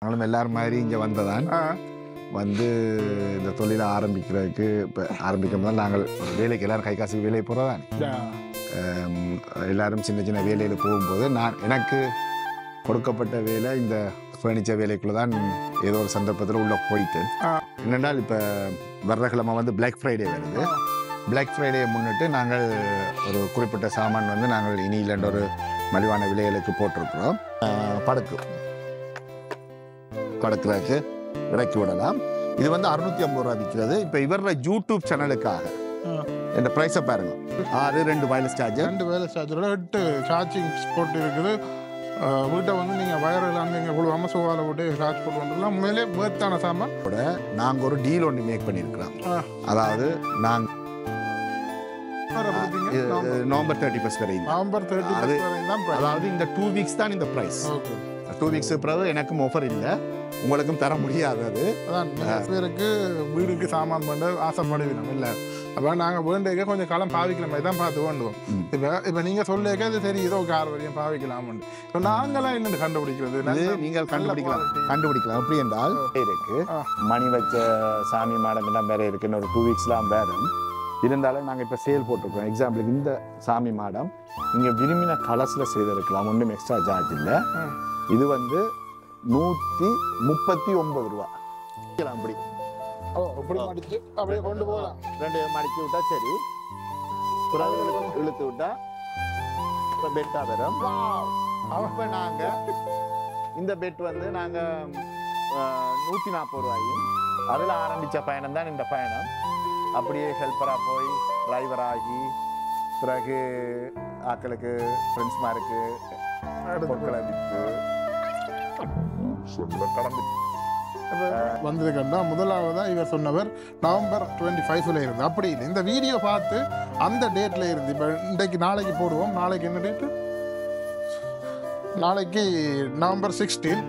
நாங்களும் எல்லாரும் மாதிரி இங்கே வந்ததான் வந்து இந்த தொழிலை ஆரம்பிக்கிறதுக்கு இப்போ ஆரம்பிக்கும் போது நாங்கள் வேலைக்கு எல்லோரும் கை காசு வேலைக்கு போகிறதான் எல்லோரும் சின்ன சின்ன வேலையில் போகும்போது எனக்கு கொடுக்கப்பட்ட வேலை இந்த ஃபர்னிச்சர் வேலைக்குள்ளே தான் ஏதோ ஒரு சந்தர்ப்பத்தில் உள்ளே போயிட்டேன். என்னென்றால் இப்போ வர்ற கிழமை வந்து பிளாக் ஃப்ரைடே வருது. பிளாக் ஃப்ரைடேயை முன்னிட்டு நாங்கள் ஒரு குறிப்பிட்ட சாமான் வந்து நாங்கள் இனியிலன்ற ஒரு மலிவான விலைகளுக்கு போட்டிருக்கிறோம். படுக்கிறதுக்கு இறக்கி விடலாம். இது வந்து 650 ரூபா விற்கிறது. இப்போ இவரோட யூடியூப் சேனலுக்காக இந்த ப்ரைஸை பாருங்க. 2 வயர்லெஸ் சார்ஜர், 2 வயர்லெஸ் சார்ஜரோட 8 சார்ஜிங் ஸ்பாட் இருக்குது. வீட்டை வந்து நீங்கள் வயர் இல்லாமல் நீங்கள் இவ்வளோ அமசுவால விட்டு சார்ஜ் போட்டு வந்துடலாம். உண்மையிலே பேர்த்தான சாமான் கூட நாங்கள் ஒரு டீல் ஒன்று மேக் பண்ணியிருக்கிறோம். அதாவது நாங்கள் நவம்பர் 31 வரையும், அதாவது இந்த 2 வீக்ஸ் தான் இந்த ப்ரைஸ். 2 வீக்ஸ் பிறகு எனக்கும் ஆஃபர் இல்லை, உங்களுக்கும் தர முடியாது. அது அதான் பேருக்கு வீடுக்கு சாமான் பண்ண ஆசைப்படுவினோம் இல்லை. அப்போ நாங்கள் வேண்டிய கொஞ்சம் காலம் பாவிக்கிற மாதிரி தான் பார்த்து வேண்டுவோம். இப்போ நீங்கள் சொல்லிக்க அது சரி ஏதோ கார் வரையும் பாவிக்கலாம். இப்போ நாங்களாம் என்னென்னு கண்டுபிடிக்கிறது, நீங்கள் கண்டுபிடிக்கலாம். அப்படி என்றால் இருக்கு மணி வச்ச சாமி மாடம் எல்லாம் வேற இருக்குன்னு ஒரு 2 வீக்ஸ்லாம் வேறு இருந்தாலும் நாங்கள் இப்போ சேல் போட்டிருக்கோம். எக்ஸாம்பிளுக்கு இந்த சாமி மாடம் நீங்கள் விரும்பின கலர்ஸில் செய்திருக்கலாம், ஒன்றும் எக்ஸ்ட்ரா சார்ஜ் இல்லை. இது வந்து 139 ரூபா. அப்படி அப்படியே கொண்டு போகலாம். 2 மடிக்கி விட்டா சரி, இழுத்து விட்டா பெட்டா வரும். அப்போ நாங்கள் இந்த பெட் வந்து நாங்கள் 140 ரூபாயும் அதில் ஆரம்பித்த பயணம் தான் இந்த பயணம். அப்படியே ஹெல்ப்பராக போய் டிரைவராகி பிறகு ஆக்களுக்கு ஃப்ரெண்ட்ஸ்மாருக்கு பொருட்களை விற்று கடந்து வந்திருக்கா. முதலாவதாக இவர் சொன்னவர் நவம்பர் 25 இருந்து. அப்படி இல்லை, இந்த வீடியோ பார்த்து அந்த டேட்டில் இருந்து இப்போ இன்றைக்கு நாளைக்கு போடுவோம். நாளைக்கு என்ன டேட்டு? நாளைக்கு நவம்பர் 16,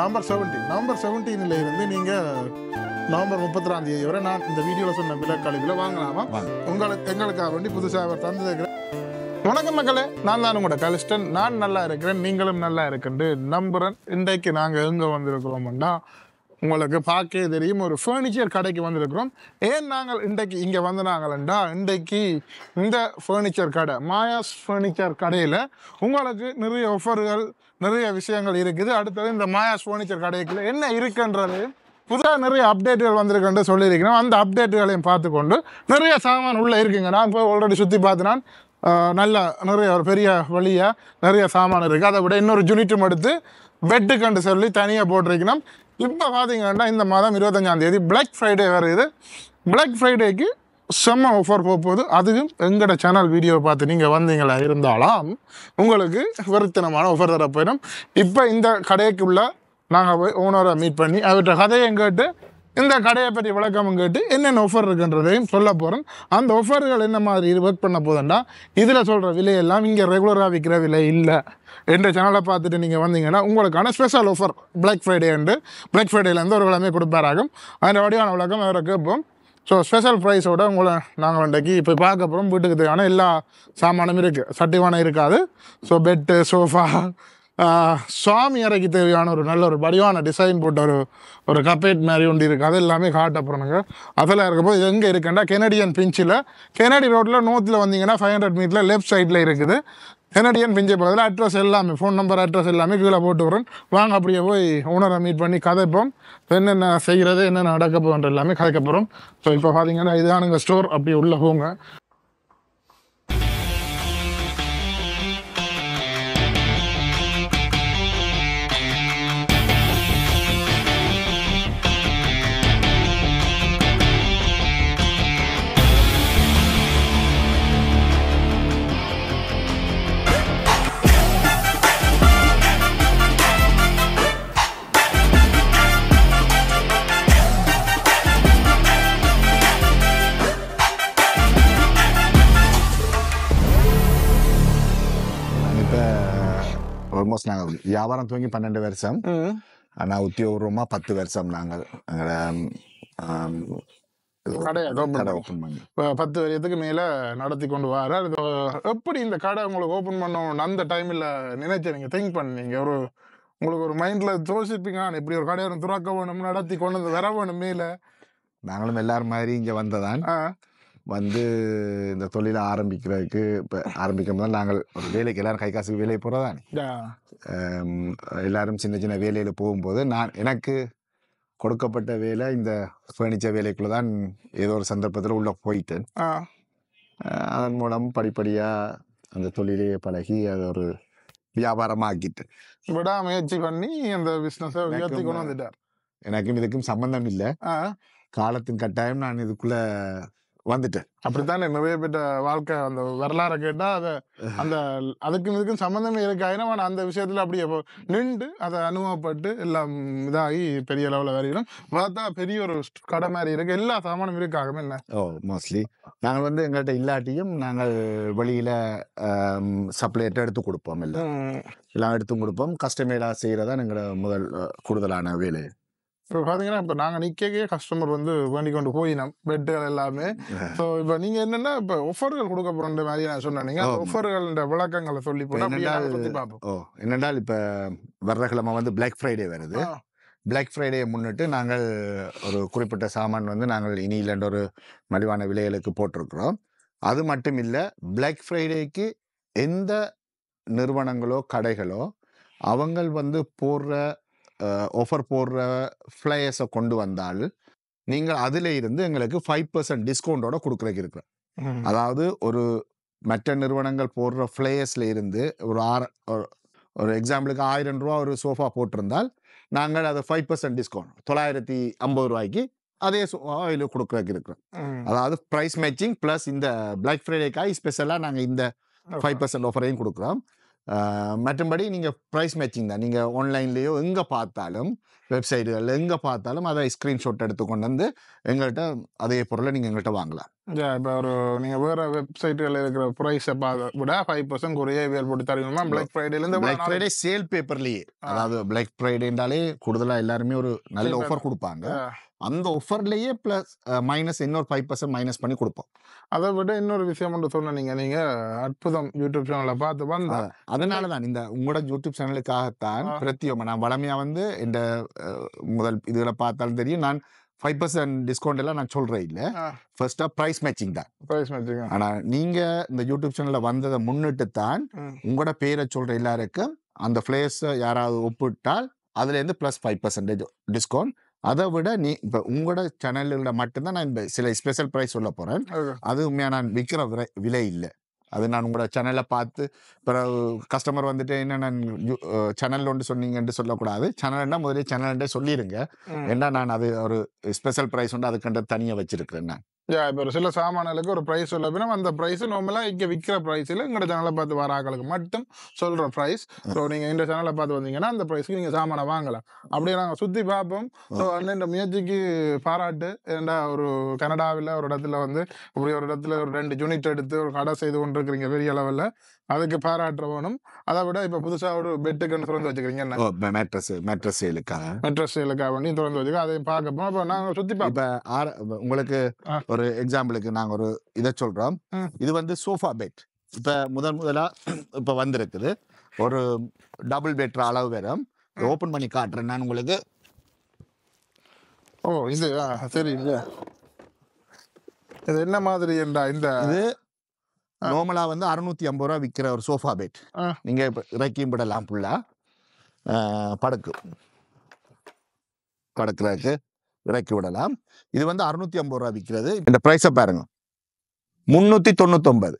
நவம்பர் 17 இருந்து நீங்கள் நவம்பர் 31 வரை நான் இந்த வீடியோவில் சொன்ன விலைக்கழிவில் வாங்கலாமா? எங்களுக்காக வேண்டி புதுசாக அவர் தந்துருக்கிறேன். வணக்கம் மக்களே, நான் தான் உங்களோட கலிஸ்டன். நான் நல்லா இருக்கிறேன், நீங்களும் நல்லா இருக்குன்னு நம்புகிறேன். இன்றைக்கு நாங்கள் எங்கே வந்திருக்கிறோம்னா, உங்களுக்கு பார்க்கவே தெரியும், ஒரு ஃபர்னிச்சர் கடைக்கு வந்திருக்கிறோம். ஏன் நாங்கள் இன்றைக்கு இங்கே வந்தாங்களா, இன்றைக்கு இந்த ஃபர்னிச்சர் கடை மாயாஸ் ஃபர்னிச்சர் கடையில் உங்களுக்கு நிறைய ஆஃபர்கள் நிறைய விஷயங்கள் இருக்குது. அடுத்தது இந்த மாயாஸ் ஃபர்னிச்சர் கடைக்குள்ள என்ன இருக்குன்றது புதுசாக நிறைய அப்டேட்டுகள் வந்திருக்குன்னு சொல்லியிருக்கிறோம். அந்த அப்டேட்டுகளையும் பார்த்துக்கொண்டு நிறைய சாமான் உள்ளே இருக்குங்க. நான் இப்போ ஆல்ரெடி சுற்றி பார்த்துனான், நல்ல நிறைய ஒரு பெரிய வழியாக நிறைய சாமான் இருக்குது. அதை விட இன்னொரு யூனிட்டும் எடுத்து பெட்டுக்கண்டு சொல்லி தனியாக போட்டிருக்கணும். இப்போ பார்த்தீங்கன்னா இந்த மாதம் 25ஆம் தேதி பிளாக் ஃப்ரைடே வருது. பிளாக் ஃப்ரைடேக்கு செம்ம ஆஃபர் போகுது. அதுவும் எங்களோட சேனல் வீடியோவை பார்த்து நீங்கள் வந்தீங்களா இருந்தாலும் உங்களுக்கு வெறுத்தனமான ஆஃபர் தர போயிடும். இப்போ இந்த கடைக்குள்ள நாங்கள் போய் ஓனரை மீட் பண்ணி அவர்கிட்ட கதையும் கேட்டு இந்த கடையை பற்றி விளக்கமும் கேட்டு என்னென்ன ஆஃபர் இருக்குன்றதையும் சொல்ல போகிறேன். அந்த ஆஃபர்கள் என்ன மாதிரி ஒர்க் பண்ண போதுன்னா, இதில் சொல்கிற விலையெல்லாம் இங்கே ரெகுலராக விற்கிற விலை இல்லை. எந்த சேனலை பார்த்துட்டு நீங்கள் வந்தீங்கன்னா உங்களுக்கான ஸ்பெஷல் ஆஃபர் பிளாக் ஃப்ரைடேலேருந்து ஒரு கிழமை கொடுப்பாராகும். அந்த வடிவான விளக்கம் அவரை கேட்போம். ஸோ ஸ்பெஷல் ப்ரைஸோடு உங்களை நாங்கள் இன்றைக்கு இப்போ பார்க்க போகிறோம். வீட்டுக்கு தேவையான எல்லா சாமானும் இருக்குது, சட்டிவானம் இருக்காது. ஸோ பெட்டு, சோஃபா, சுவாமி அறைக்கு தேவையான ஒரு நல்ல ஒரு வடிவான டிசைன் போட்ட ஒரு கப்பேட் மாதிரி ஒன்று இருக்குது. அது எல்லாமே காட்ட போகிறோங்க. அதெல்லாம் இருக்கப்போ இது எங்கே இருக்குன்னா, கெனடியன் பிஞ்சில், கெனடி ரோட்டில் நோத்தில் வந்தீங்கன்னா 500 மீட்டரில் லெஃப்ட் சைடில் இருக்குது. கெனடியன் பிஞ்சை பக்கத்தில் அட்ரஸ் எல்லாமே, ஃபோன் நம்பர் அட்ரஸ் எல்லாமே கீழே போட்டு விட்றேன். வாங்க அப்படியே போய் ஓனரை மீட் பண்ணி கதைப்போம். என்னென்ன செய்கிறது, என்னென்ன நடக்க போகின்ற எல்லாமே கதைக்க போகிறோம். ஸோ இப்போ பார்த்தீங்கன்னா இதுதானுங்க ஸ்டோர். அப்படியே உள்ளே போங்க. ஆல்மோஸ்ட் நாங்கள் வியாபாரம் துவங்கி 12 வருஷம், ஆனால் உத்தியோகபூர்வமாக 10 வருஷம் நாங்கள் கடை ஓப்பன் பண்ணி 10 வருஷத்துக்கு மேலே நடத்தி கொண்டு வர. எப்படி இந்த கடை உங்களுக்கு ஓப்பன் பண்ணணும் அந்த டைமில் நினைச்சு நீங்கள் திங்க் பண்ணீங்க? உங்களுக்கு ஒரு மைண்ட்ல யோசிப்பீங்க இப்படி ஒரு கடையை துறக்க வேணும் நடத்தி கொண்டு வந்து வர வேணும் மேல. நாங்களும் எல்லாரும் மாதிரி இங்கே வந்ததான் வந்து இந்த தொழிலை ஆரம்பிக்கிறதுக்கு இப்போ ஆரம்பிக்கும் நாங்கள் ஒரு வேலைக்கு எல்லாரும் கை காசுக்கு வேலைக்கு போகிறதானே எல்லாரும் சின்ன சின்ன வேலையில் போகும்போது எனக்கு கொடுக்கப்பட்ட வேலை இந்த ஃபர்னிச்சர் வேலைக்குள்ளே தான் ஏதோ ஒரு சந்தர்ப்பத்தில் உள்ளே போயிட்டேன். அதன் மூலம் படிப்படியாக அந்த தொழிலையே பழகி அது ஒரு வியாபாரமாக்கிட்டேன். முயற்சி பண்ணி அந்த பிஸ்னஸை உயர்த்தி கொண்டு வந்துட்டார். எனக்கும் இதுக்கும் சம்பந்தம் இல்லை, காலத்தின் கட்டாயம் நான் இதுக்குள்ள வந்துட்டேன். அப்படித்தானே நிறைய பேர் வாழ்க்கை அந்த வரலாறை கேட்டா அதை அந்த அதுக்கும் இதுக்கும் சம்பந்தமே இருக்காயினா அந்த விஷயத்துல அப்படியே நின்று அதை அனுபவப்பட்டு எல்லாம் இதாகி பெரிய லெவலில் வரையிடும். பார்த்தா பெரிய ஒரு கடை மாதிரி இருக்கு, எல்லா சாமானும் இருக்காக என்ன. மோஸ்ட்லி நாங்கள் வந்து எங்கள்கிட்ட இல்லாட்டியும் நாங்கள் வெளியில சப்ளைட்டு எடுத்து கொடுப்போம், எல்லாம் எடுத்து கொடுப்போம். கஸ்டமைஸாக செய்யறதா எங்களோட முதல் கூடுதலான வேலை. இப்போ பார்த்தீங்கன்னா இப்போ நாங்கள் நிற்கவே கஸ்டமர் வந்து வேண்டி கொண்டு போயினோம் பெட்டுகள் எல்லாமே. ஸோ இப்போ நீங்கள் என்னென்னா இப்போ ஒஃபர்கள் கொடுக்க போகிற மாதிரி நான் சொன்னீங்க, ஒஃபர்கள் விளக்கங்களை சொல்லி பார்ப்போம். என்னென்றால் இப்போ வர்ற கிழமை வந்து பிளாக் ஃப்ரைடே வருது. பிளாக் ஃப்ரைடேயை முன்னிட்டு நாங்கள் ஒரு குறிப்பிட்ட சாமான் வந்து நாங்கள் இனியிலன்ற ஒரு மலிவான விலைகளுக்கு போட்டிருக்கிறோம். அது மட்டும் இல்லை, பிளாக் ஃப்ரைடேக்கு எந்த நிறுவனங்களோ கடைகளோ அவங்க வந்து போடுற ஆஃபர் போடுற ஃப்ளையர்ஸை கொண்டு வந்தால் நீங்கள் அதில் இருந்து எங்களுக்கு 5% டிஸ்கவுண்டோட கொடுக்குறதுக்கு இருக்கிறோம். அதாவது ஒரு மற்ற நிறுவனங்கள் போடுற ஃப்ளையர்ஸில் இருந்து ஒரு எக்ஸாம்பிளுக்கு 1000 ரூபா ஒரு சோஃபா போட்டிருந்தால் நாங்கள் அதை 5% டிஸ்கவுண்ட் 950 ரூபாய்க்கு அதே சோஃபாவில் கொடுக்குறதுக்கு இருக்கிறோம். அதாவது ப்ரைஸ் மேட்சிங் ப்ளஸ் இந்த பிளாக் ஃப்ரைடேக்காக ஸ்பெஷலாக நாங்கள் இந்த 5% ஆஃபரையும் கொடுக்குறோம். மற்றபடி நீங்கள் ப்ரைஸ் மேட்சிங் தான், நீங்கள் ஆன்லைன்லேயோ எங்கே பார்த்தாலும் வெப்சைட்டுகளில் எங்கே பார்த்தாலும் அதை ஸ்க்ரீன்ஷாட் எடுத்து கொண்டு வந்து எங்கள்கிட்ட அதே பொருளை நீங்கள் எங்கள்கிட்ட வாங்கலாம். இப்போ ஒரு நீங்கள் வேறு வெப்சைட்டுகளில் இருக்கிற ப்ரைஸை விட 5% குறைய வேல் போட்டு தருவீங்களா பிளாக் ஃப்ரைடேலேருந்து? பிளாக் ஃப்ரைடே சேல் பேப்பர்லேயே, அதாவது பிளாக் ஃப்ரைடேண்டாலே கூடுதலாக எல்லாருமே ஒரு நல்ல ஆஃபர் கொடுப்பாங்க. அந்த ஆஃபர்லேயே ப்ளஸ் மைனஸ் இன்னொரு 5% மைனஸ் பண்ணி கொடுப்போம். அதை விட இன்னொரு விஷயம் ஒன்று சொன்னீங்க, நீங்கள் அற்புதம் யூடியூப் சேனலை பார்த்து வந்தா அதனால தான் இந்த உங்களோட யூடியூப் சேனலுக்காகத்தான் பிரத்தியோகம் நான் வளமையாக வந்து இந்த முதல் இதுகளை பார்த்தாலும் தெரியும், நான் 5% டிஸ்கவுண்ட் எல்லாம் நான் சொல்கிறேன் இல்லை, ஃபர்ஸ்ட்டாக ப்ரைஸ் மேட்சிங் தான். Price matching. ஆனால் நீங்கள் இந்த யூடியூப் சேனலில் வந்ததை முன்னிட்டு தான் உங்களோட பேரை சொல்கிற எல்லாருக்கும் அந்த ஃப்ளேஸை யாராவது ஒப்பிட்டால் அதுலேருந்து ப்ளஸ் 5% டிஸ்கவுண்ட். அதை விட இப்போ உங்களோட சேனலில் மட்டும்தான் நான் சில ஸ்பெஷல் ப்ரைஸ் சொல்ல போகிறேன். அது உண்மையாக நான் விற்கிற விலை இல்லை, அது நான் உங்களோட சேனலில் பார்த்து பிறகு கஸ்டமர் வந்துட்டு என்ன நான் சேனலில் ஒன்று சொன்னீங்கன்னு சொல்லக்கூடாது, சேனல்னா முதலே சேனல்கிட்ட சொல்லிடுங்க. ஏன்னா நான் அது ஒரு ஸ்பெஷல் ப்ரைஸ் உண்டு அதுக்கிட்ட தனியாக வச்சுருக்கிறேன். நான் இப்போ ஒரு சில சாமான்களுக்கு ஒரு ப்ரைஸ் சொல்ல அப்படின்னா அந்த ப்ரைஸ் நார்மலாக இங்கே விற்கிற ப்ரைஸில் எங்களோட சேனலை பார்த்து வர ஆக்களுக்கு மட்டும் சொல்கிற ப்ரைஸ். ஸோ நீங்கள் இந்த சேனலை பார்த்து வந்தீங்கன்னா அந்த ப்ரைஸ்க்கு நீங்கள் சாமானை வாங்கலாம். அப்படியே நாங்கள் சுற்றி பார்ப்போம். ஸோ இந்த முயற்சிக்கு பாராட்டு. ஏன்னா ஒரு கனடாவில் ஒரு இடத்துல வந்து இப்படி ஒரு இடத்துல ஒரு 2 யூனிட் எடுத்து ஒரு கடை செய்து கொண்டு இருக்கிறீங்க பெரிய அளவில், அதுக்கு பாராட்ட வேணும். அதை விட இப்போ புதுசாக ஒரு பெட்டுக்குன்னு திறந்து வச்சுக்கிறீங்க, என்ன மேட்ரஸ் சேலுக்காக வேண்டி திறந்து வச்சுக்க, அதையும் பார்க்கப்போம். அப்போ நாங்கள் சுற்றி பார்ப்போம். உங்களுக்கு ஒரு எக்ஸாம்பிளுக்கு நாங்கள் ஒரு இதை சொல்கிறோம். இது வந்து சோஃபா பெட் இப்போ முதலாக இப்போ வந்திருக்குது. ஒரு டபுள் பெட்ரு அளவு வரும். ஓப்பன் பண்ணி காட்டுறேன் நான் உங்களுக்கு. இது சரி, இது என்ன மாதிரி என்றா இந்த இது நார்மலாக வந்து 650 ரூபா விற்கிற ஒரு சோஃபா பெட் நீங்கள் இப்போ இறக்கியும் விடலாம். ஃபுல்லாக படுக்கிறதுக்கு இறக்கி விடலாம். இது வந்து 650 ரூபா விற்கிறது. இந்த ப்ரைஸை பாருங்க, 399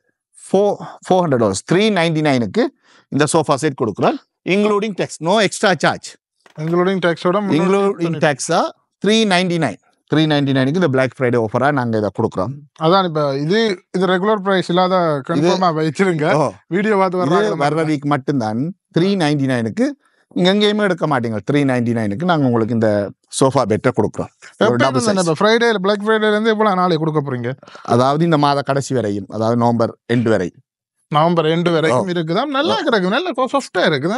$400 $399க்கு இந்த சோஃபா செட் கொடுக்குறோம். Including tax, no extra charge. Including டேக்ஸா 399க்கு இந்த பிளாக் ஃப்ரைடே ஆஃபரா நாங்கள் இதை கொடுக்குறோம். அதான் இப்போ இது ரெகுலர் ப்ரைஸ் இல்லாத கன்ஃபார்மா வச்சிருங்க. வீடியோ பார்த்து வர்ற வீக் மட்டும்தான் 399க்கு. இங்கே எங்கேயுமே எடுக்க மாட்டீங்க. 399க்கு நாங்கள் உங்களுக்கு இந்த சோஃபா பெட்டை கொடுக்குறோம். ஃப்ரைடேல பிளாக் ஃப்ரைடேலேருந்து எவ்வளோ நாளைக்கு கொடுக்க போறீங்க? அதாவது இந்த மாத கடைசி வரையும், அதாவது நவம்பர் எண்டு வரை. நவம்பர் எண்டு வரைக்கும் இருக்குதா? நல்லா கிடக்கு, நல்ல சாஃப்டா இருக்குதா,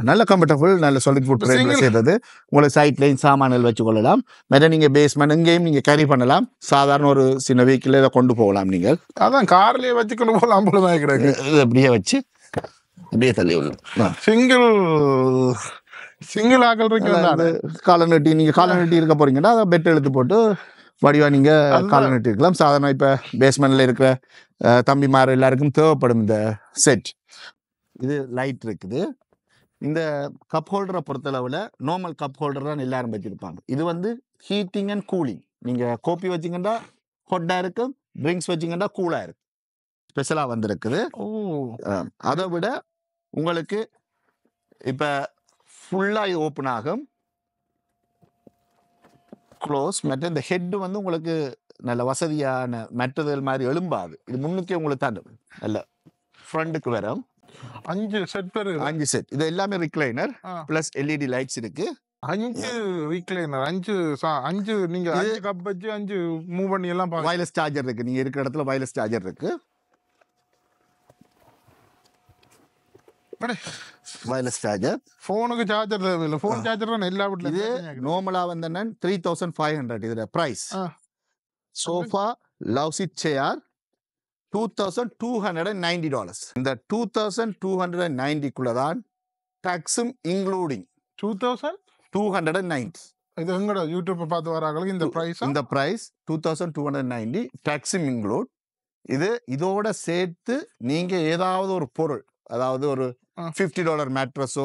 நல்ல கம்ஃபர்டபுள், நல்ல சாலிட் ஃபுட் செய்யறது. உங்களுக்கு சைட்லையும் சாமான்கள் வச்சு கொள்ளலாம். மேலே நீங்கள் பேஸ்மெண்ட் எங்கேயும் நீங்கள் கேரி பண்ணலாம். சாதாரண ஒரு சின்ன வெஹிக்கிள் இதை கொண்டு போகலாம். நீங்கள் அதான் கார்லேயே வச்சு கொண்டு போகலாம் போல கிடக்கு. அப்படியே வச்சு அப்படியே தள்ளி விடலாம். சிங்கிள் சிங்கிள் ஆக்கள் இருக்கு காலை நட்டி நீங்க காலை நட்டி இருக்க போறீங்கன்னா அதை பெட் எடுத்து போட்டு வடிவா நீங்க காலை நட்டி இருக்கலாம். சாதாரண இப்ப பேஸ்மெண்ட்ல இருக்கிற தம்பிமார் எல்லாருக்கும் தேவைப்படும் இந்த செட். இது லைட் இருக்குது. இந்த கப் ஹோல்டரை பொறுத்தளவில் நார்மல் கப் ஹோல்டர் தான் எல்லாரும் வச்சிருப்பாங்க. இது வந்து ஹீட்டிங் அண்ட் கூலிங். நீங்கள் கோப்பி வச்சிங்கன்னா ஹொட்டாக இருக்கும், ட்ரிங்க்ஸ் வச்சிங்கன்னா கூலாக இருக்கும். ஸ்பெஷலாக வந்திருக்குது. அதை விட உங்களுக்கு இப்போ ஃபுல்லாக இது ஓப்பன் ஆகும், க்ளோஸ். மற்ற இந்த ஹெட்டு வந்து உங்களுக்கு நல்ல வசதியான மெட்டீரியல் மாதிரி எழும்பாது. இது முன்னுக்கே உங்களுக்கு தாண்டும், நல்ல ஃப்ரண்ட்டுக்கு வரும். 5 செட் பேர், 5 செட். இது எல்லாமே ரிக்ளைனர் பிளஸ் எல்இடி லைட்ஸ் இருக்கு. 5 ரிக்ளைனர், 5 நீங்க 5 கப் வச்சு 5 மூவ் பண்ணி எல்லாம் பாருங்க. வயர்லெஸ் சார்ஜர் இருக்கு. நீங்க இருக்கிற இடத்துல வயர்லெஸ் சார்ஜர் இருக்கு. Wireless charger. போனுக்கு சார்ஜர் தேவையில்லை. போன் சார்ஜர் தான் எல்லா வீட்லயும். இது நார்மலா வந்து 3500 இதுல பிரைஸ். சோஃபா லவ் சீட் சேர் $2,290. இந்த $2,290 தான் டாக்ஸும் இன்க்ளூடிங் 2290. இது எங்கட யூடியூப் பார்த்து வராங்களுக்கு இந்த பிரைஸ். இந்த பிரைஸ் 2290 டாக்ஸும் இன்க்ளூட். இது இதோட சேர்த்து நீங்க ஏதாவது ஒரு பொருள், அதாவது ஒரு $50 மேட்ரஸோ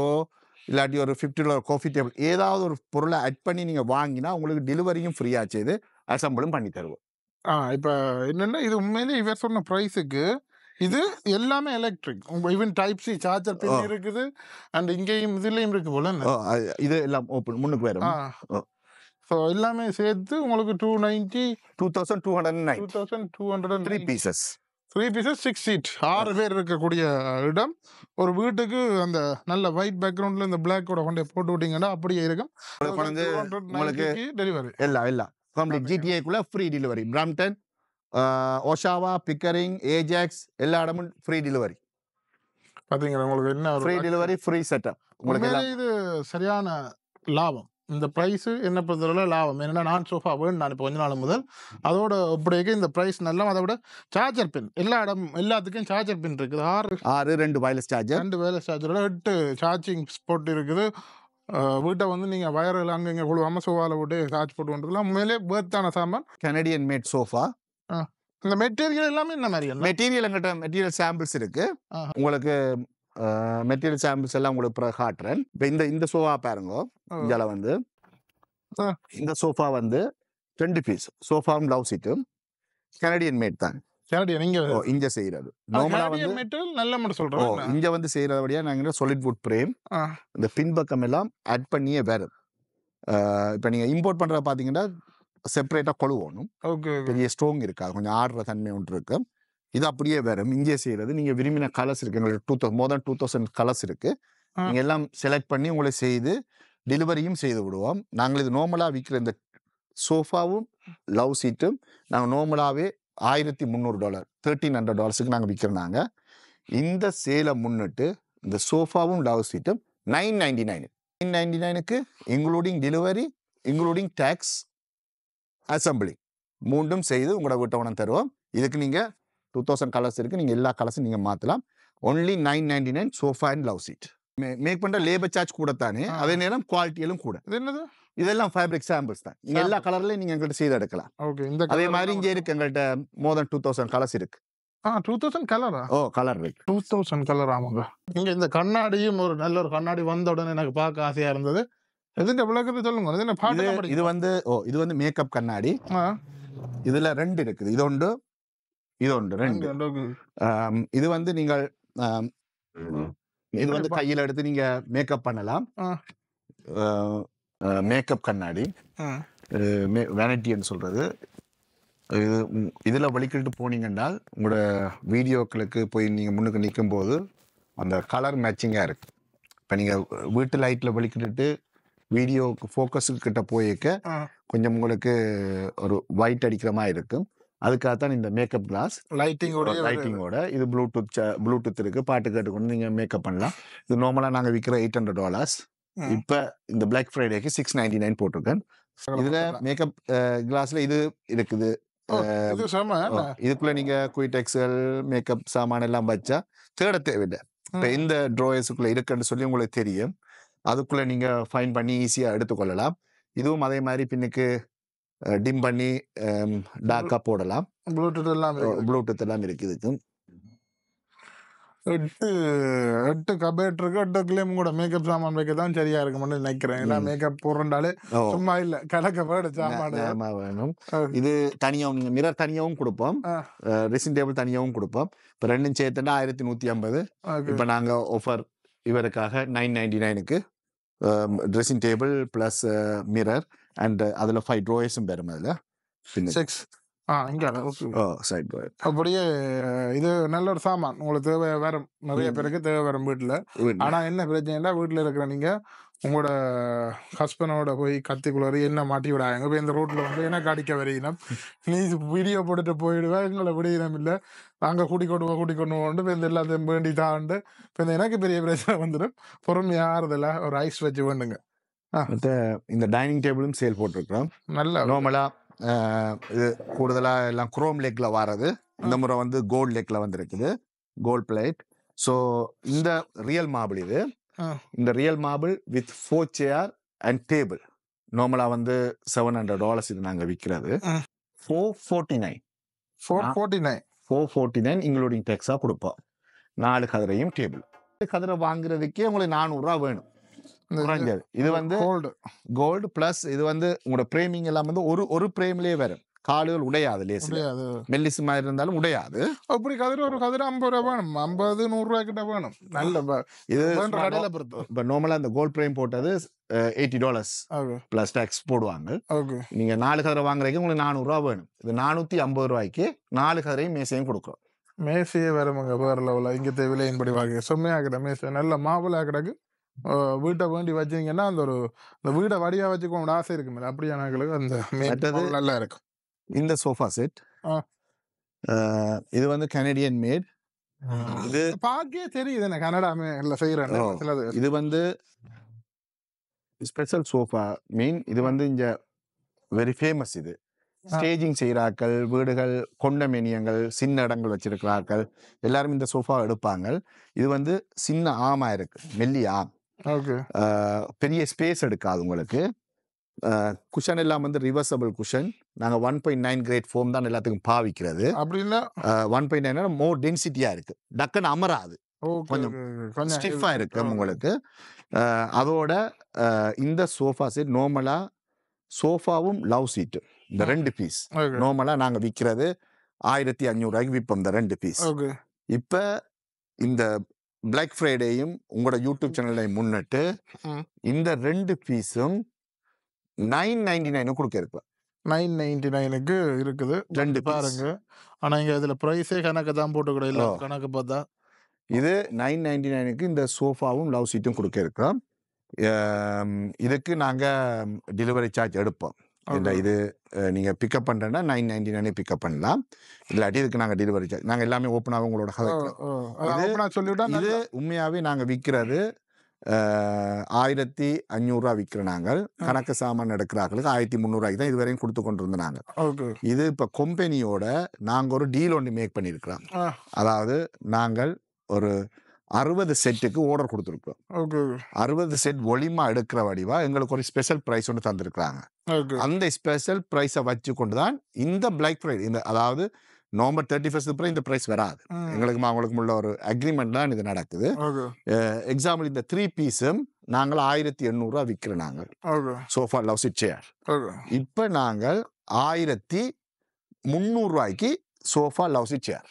இல்லாட்டி ஒரு $50 காஃபி டேபிள், ஏதாவது ஒரு பொருளை ஆட் பண்ணி நீங்க வாங்கினா உங்களுக்கு டெலிவரியும் ஃப்ரீயா செய்து அசம்பிளும் பண்ணி தருவோம். இப்போ என்னென்னா இது உண்மையிலே இவர் சொன்ன ப்ரைஸுக்கு இது எல்லாமே electric. Even type C charger pin இருக்குது. அண்ட் இங்கேயும் இதுலேயும் இருக்கு போல. இது எல்லாம் ஓப்பன் முன்னுக்கு வரும். ஸோ எல்லாமே சேர்த்து உங்களுக்கு 2290. 2203 பீசஸ். 3 pieces 6 seat. 6 பேர் இருக்கக்கூடிய இடம். ஒரு வீட்டுக்கு அந்த நல்ல ஒயிட் பேக்ரவுண்டில் இந்த பிளாக்கோட கொண்டே போட்டு விட்டீங்கன்னா அப்படியே இருக்கும். உங்களுக்கு டெலிவரி எல்லாம் கம்ப்ளீட் ஜிடிஏக்குள்ள free delivery. Brampton, Oshawa, Pickering, Ajax எல்லா இடமும் ஃப்ரீ டெலிவரி. பார்த்தீங்களா உங்களுக்கு என்ன ஃப்ரீ டெலிவரி, ஃப்ரீ செட்டப். உங்களுக்கு இது சரியான லாபம். இந்த ப்ரைஸு என்ன பொறுத்தவரை லாபம். என்னென்னா நான் சோஃபா வேணும் நான் இப்போ கொஞ்ச நாள் முதல் அதோட அப்படியே இந்த ப்ரைஸ் நல்லா. அதை விட சார்ஜர் பின் எல்லாத்துக்கும் சார்ஜர் பின் இருக்குது. 6 2 வயர்லெஸ் சார்ஜர், 2 வயர்லெஸ் சார்ஜரோட 8 சார்ஜிங் ஸ்பாட் இருக்குது. வீட்டை வந்து நீங்கள் வயரில் அங்கங்கே கொள்வாம சோஃபாவில் போட்டு சார்ஜ் போட்டு வந்துருக்கலாம். உண்மையிலே பேர்த்தான சாமான். Canadian made sofa. இந்த மெட்டீரியல் எல்லாமே என்ன மாதிரி மெட்டீரியல் எங்கிட்ட மெட்டீரியல் சாம்பிள்ஸ் இருக்கு. உங்களுக்கு மெட்டீரியல் சாம்பிள்ஸ் எல்லாம் உங்களுக்கு பிறகு காட்டுறேன். இப்போ இந்த சோஃபா பாருங்க. இதில் வந்து இந்த சோஃபா வந்து 2 பீஸ் சோஃபாவும் லவ் சீட்டும் கனடியன் மேட் தான். இங்க செய்யறது நார்மலா வந்து நல்ல மட்டும் சொல்றோம். இங்க வந்து செய்யறபடியா நாங்க சாலிட் வுட் பிரேம் இந்த பின்பக்கம் எல்லாம் ஆட் பண்ணியே வேற. இப்ப நீங்க இம்போர்ட் பண்றத பாத்தீங்கன்னா செப்பரேட்டா கொழுவணும். பெரிய ஸ்ட்ராங் இருக்காது, கொஞ்சம் ஆடுற தன்மை ஒன்று இருக்கு. இது அப்படியே வேற. இங்கே செய்யறது நீங்க விரும்பின கலர்ஸ் இருக்கு. எங்களுக்கு more than 2000 கலர்ஸ் இருக்கு. நீங்க எல்லாம் செலக்ட் பண்ணி உங்களை செய்து டெலிவரியும் செய்து விடுவோம். நாங்கள் இது நார்மலா விற்கிற இந்த சோஃபாவும் லவ் சீட்டும் நாங்கள் நார்மலாவே $1,300 $1,300 நாங்கள் விற்கிறோம். இந்த சேலை முன்னிட்டு இந்த சோஃபாவும் லவ் சீட்டும் $999 including delivery, including tax, assembly மூன்றும் செய்து உங்களோட வீட்டை தருவோம். இதுக்கு நீங்கள் 2000 கலர்ஸ் இருக்கு. நீங்கள் எல்லா கலர்ஸும் நீங்கள் மாற்றலாம். Only $999 sofa and love seat. Make பண்ணுற லேபர் சார்ஜ் கூட தானே, அதே நேரம் குவாலிட்டியிலும் கூட. இதெல்லாம் ஃபேப்ரிக் சாம்பிள்ஸ் தான். நீங்க எல்லா கலர்லயும் நீங்க எங்கள்கிட்ட செய்து எடுக்கலாம். அதே மாதிரி இங்க இருக்கு எங்கள்கிட்ட more than 2000 கலர்ஸ் இருக்கு. 2000 கலரா? கலர் இருக்கு. 2000 கலர். ஆமாங்க. இங்க இந்த கண்ணாடியும் ஒரு நல்ல ஒரு கண்ணாடி வந்த உடனே எனக்கு பார்க்க ஆசையா இருந்தது. எதுங்க விளக்கத்தை சொல்லுங்க. இது என்ன பாட்டு? இது வந்து மேக்கப் கண்ணாடி. இதுல 2 இருக்குது. இது ஒன்று 2. இது வந்து நீங்கள் இது வந்து கையில எடுத்து நீங்க மேக்கப் பண்ணலாம். மேக்கப் கண்ணாடி, வேனிட்டின்னு சொல்றது. இதுல வலிக்கிட்டு போனீங்கன்னா உங்களோட வீடியோக்களுக்கு போய் நீங்க முன்னுக்கு நிற்கும் போது அந்த கலர் மேட்சிங்கா இருக்கு. இப்ப நீங்க வீட்டு லைட்ல வலிக்கிட்டு வீடியோக்கு ஃபோக்கஸுக்கு கிட்ட போயிருக்க கொஞ்சம் உங்களுக்கு ஒரு ஒயிட் அடிக்கிற மாதிரி இருக்கும். அதுக்காகத்தான் இந்த மேக்கப் கிளாஸ் லைட்டிங்கோட. இது ப்ளூடூத் இருக்கு. பாட்டு கேட்டுக்கொண்டு நீங்க மேக்கப் பண்ணலாம். இது நார்மலா நாங்க விற்கிற $800. இப்ப இந்த பிளாக் ஃப்ரைடேக்கு $699 போட்டிருக்கேன். இதுல மேக்கப் கிளாஸ்ல இது இருக்குது. இதுக்குள்ள நீங்க குயிட்டெக்ஸல் மேக்கப் சாமான் எல்லாம் வச்சா தேட தேவையில்லை. இப்ப இந்த ட்ராயர்ஸுக்குள்ள இருக்குன்னு சொல்லி உங்களுக்கு தெரியும். அதுக்குள்ளே நீங்கள் ஃபைன் பண்ணி ஈஸியாக எடுத்துக்கொள்ளலாம். இதுவும் அதே மாதிரி பின்னுக்கு டிம் பண்ணி டார்க்காக போடலாம். ப்ளூடூத் எல்லாம் ப்ளூடூத் எல்லாம் இருக்குது இதுக்கு. 8 கபேட் இருக்கு. 8க்குள்ளேயும் கூட மேக்கப் சாமான் வைக்க தான் சரியா இருக்கும்னு நினைக்கிறேன். ஏன்னா மேக்கப் போடுறாலே சும்மா இல்ல கலக்க போட சாமான் வேணும். இது தனியாகவும் நீங்கள் மிரர் தனியாகவும் கொடுப்போம், ட்ரெஸ்ஸிங் டேபிள் தனியாகவும் கொடுப்போம். இப்போ ரெண்டும் சேர்த்துட்டா 1150. இப்போ நாங்கள் ஆஃபர் இவருக்காக 999க்கு dressing table plus mirror and அதில் 5 ட்ரோயர்ஸும் பெறும். அதில் 6 இங்கே சைட் ட்ரோயர். அப்படியே இது நல்ல ஒரு சாமான் உங்களுக்கு தேவை வரும். நிறைய பேருக்கு தேவை வரும் வீட்டில். ஆனால் என்ன பிரச்சனைனா வீட்டில் இருக்கிற நீங்கள் உங்களோட ஹஸ்பண்டோட போய் கத்திக்குள்ளாரி என்ன மாட்டி விடாங்க. இப்போ இந்த ரோட்டில் வந்து எனக்கு அடிக்க வரையினம், நீ வீடியோ போட்டுட்டு போயிடுவேன், எங்களை விடையினம் இல்லை, நாங்கள் கூட்டிக்கொண்டு போகண்டு இப்போ இந்த எல்லாத்தையும் வேண்டி தாண்டு இப்போ இந்த எனக்கு பெரிய பிரச்சனை வந்துடும். பொறுமையாக ஆறுதில்ல ஒரு ஐஸ் வச்சு வேண்டுங்க. இந்த டைனிங் டேபிளும் சேல் போட்டிருக்கிறோம். நல்ல நார்மலாக இது கூடுதலாக எல்லாம் குரோம் லெக்கில் வர்றது. இந்த முறை வந்து கோல்டு லெக்கில் வந்துருக்குது, கோல்ட் பிளேட். ஸோ இந்த ரியல் மார்பிள் இது. இந்த real marble with 4 chair and table நார்மலாக வந்து $700 இது நாங்கள் விற்கிறது. 449 இன்க்ளூடிங் டேக்ஸாக கொடுப்போம். 4 கதிரையும் டேபிள். கதிரை வாங்குறதுக்கே உங்களுக்கு $400 வேணும் குறைஞ்சது. இது வந்து கோல்டு பிளஸ் இது வந்து உங்களோட பிரேமிங் எல்லாம் வந்து ஒரு பிரேம்லயே வரும். காலுகள் உடையாது, மெல்லிசு மாதிரி இருந்தாலும் உடையாது. அப்படி கதிர ஒரு கதிர $50 வேணும், 50-100 கிட்ட வேணும். நல்ல இது இப்போ நார்மலா இந்த கோல்ட் பிரேம் போட்டது $80 பிளஸ் டாக்ஸ் போடுவாங்க. நீங்க 4 கதிரை வாங்குறதுக்கு உங்களுக்கு $400 வேணும். இது $450 4 கதிரையும் மேசையும் கொடுக்கும். மேசையே வருமுங்க வேற லெவலில். இங்கே விலையின்படி வாங்க செம்மையாகிற மேசை நல்ல மாவுளாக கிடக்கு. வீட்டை வேண்டி வச்சிங்கன்னா அந்த வீடை வடிவா வச்சுக்கோங்க ஆசை இருக்குமே அப்படியானங்களுக்கு அந்த நல்லா இருக்கும். இந்த சோஃபா செட் இது வந்து கனடியன் மேட். இது பாக்கே தெரியுது என்ன கனடாமே இல்லை செய்யறேன். இது வந்து ஸ்பெஷல் சோஃபா மீன். இது வந்து இங்க வெரி ஃபேமஸ். இது ஸ்டேஜிங் செய்கிறார்கள், வீடுகள் கொண்டமேனியங்கள் சின்ன இடங்கள் வச்சிருக்கிறார்கள், எல்லாரும் இந்த சோஃபா எடுப்பாங்க. இது வந்து சின்ன ஆமா இருக்கு, மெல்லி ஆம், பெரிய ஸ்பேஸ் எடுக்காது உங்களுக்கு. குஷன் எல்லாம் வந்து ரிவர்சபிள் குஷன். நாங்கள் 1.9 கிரேட் ஃபோம் தான் எல்லாத்துக்கும் பாவிக்கிறது. அப்படின்னா 1.9 மோர் டென்சிட்டியா இருக்கு, டக்குன்னு அமராது, கொஞ்சம் ஸ்டிஃபா இருக்கு உங்களுக்கு. அதோட இந்த சோஃபா செட் நார்மலா சோஃபாவும் லவ் சீட்டு இந்த 2 பீஸ் நார்மலா நாங்க விற்கிறது $1500 விற்போம் இந்த 2 பீஸ். இப்ப இந்த பிளாக் ஃப்ரைடேயும் உங்களோட யூடியூப் சேனலையும் முன்னிட்டு இந்த 2 பீஸும் $999 கொடுக்க இருப்பேன். 999க்கு இருக்குது 2 பாருங்க. ஆனா இங்க இதுல பிரைஸே கணக்கு தான் போட்டுக்கூட இல்ல, கணக்கு பார்த்தா இது 999க்கு இந்த சோஃபாவும் லவ் சீட்டும் கொடுக்க இருக்கிறோம். இதுக்கு நாங்க டெலிவரி சார்ஜ் எடுப்போம். இல்லை இது நீங்கள் பிக்கப் பண்ணுறேன்னா 999 பிக்கப் பண்ணலாம். இல்லாட்டி இதுக்கு நாங்கள் டெலிவரி சார்ஜ் நாங்கள் எல்லாமே ஓப்பனாக உங்களோட சொல்லிவிட்டா. இது உண்மையாகவே நாங்கள் விற்கிறது $1500 விற்கிறோம். நாங்கள் கணக்கு சாமான் எடுக்கிறார்களுக்கு $1300 தான் இதுவரையும் கொடுத்து கொண்டு இருந்தோம் நாங்கள். இது இப்போ கம்பெனியோட நாங்கள் ஒரு டீல் ஒன்று மேக் பண்ணியிருக்கிறோம். அதாவது நாங்கள் ஒரு 60 செட்டுக்கு ஆர்டர் கொடுத்துருக்கோம். 60 செட் ஒலிமா எடுக்கிற வடிவா எங்களுக்கு ஒரு ஸ்பெஷல் ப்ரைஸ் ஒன்று தந்திருக்கிறாங்க. அந்த ஸ்பெஷல் ப்ரைஸை வச்சு கொண்டு தான் இந்த பிளாக் ஃப்ரைடே, இந்த அதாவது நவம்பர் 31 இந்த ப்ரைஸ் வராது. எங்களுக்கு அவங்களுக்கு உள்ள ஒரு அக்ரிமெண்ட் தான் இது நடக்குது. எக்ஸாம்பிள் இந்த 3 பீஸும் நாங்கள் $1800 விற்கிறோம் நாங்கள் சோஃபா லவ் சீட் சேர். இப்போ நாங்கள் $1300 சோஃபா லவ் சீட் சேர்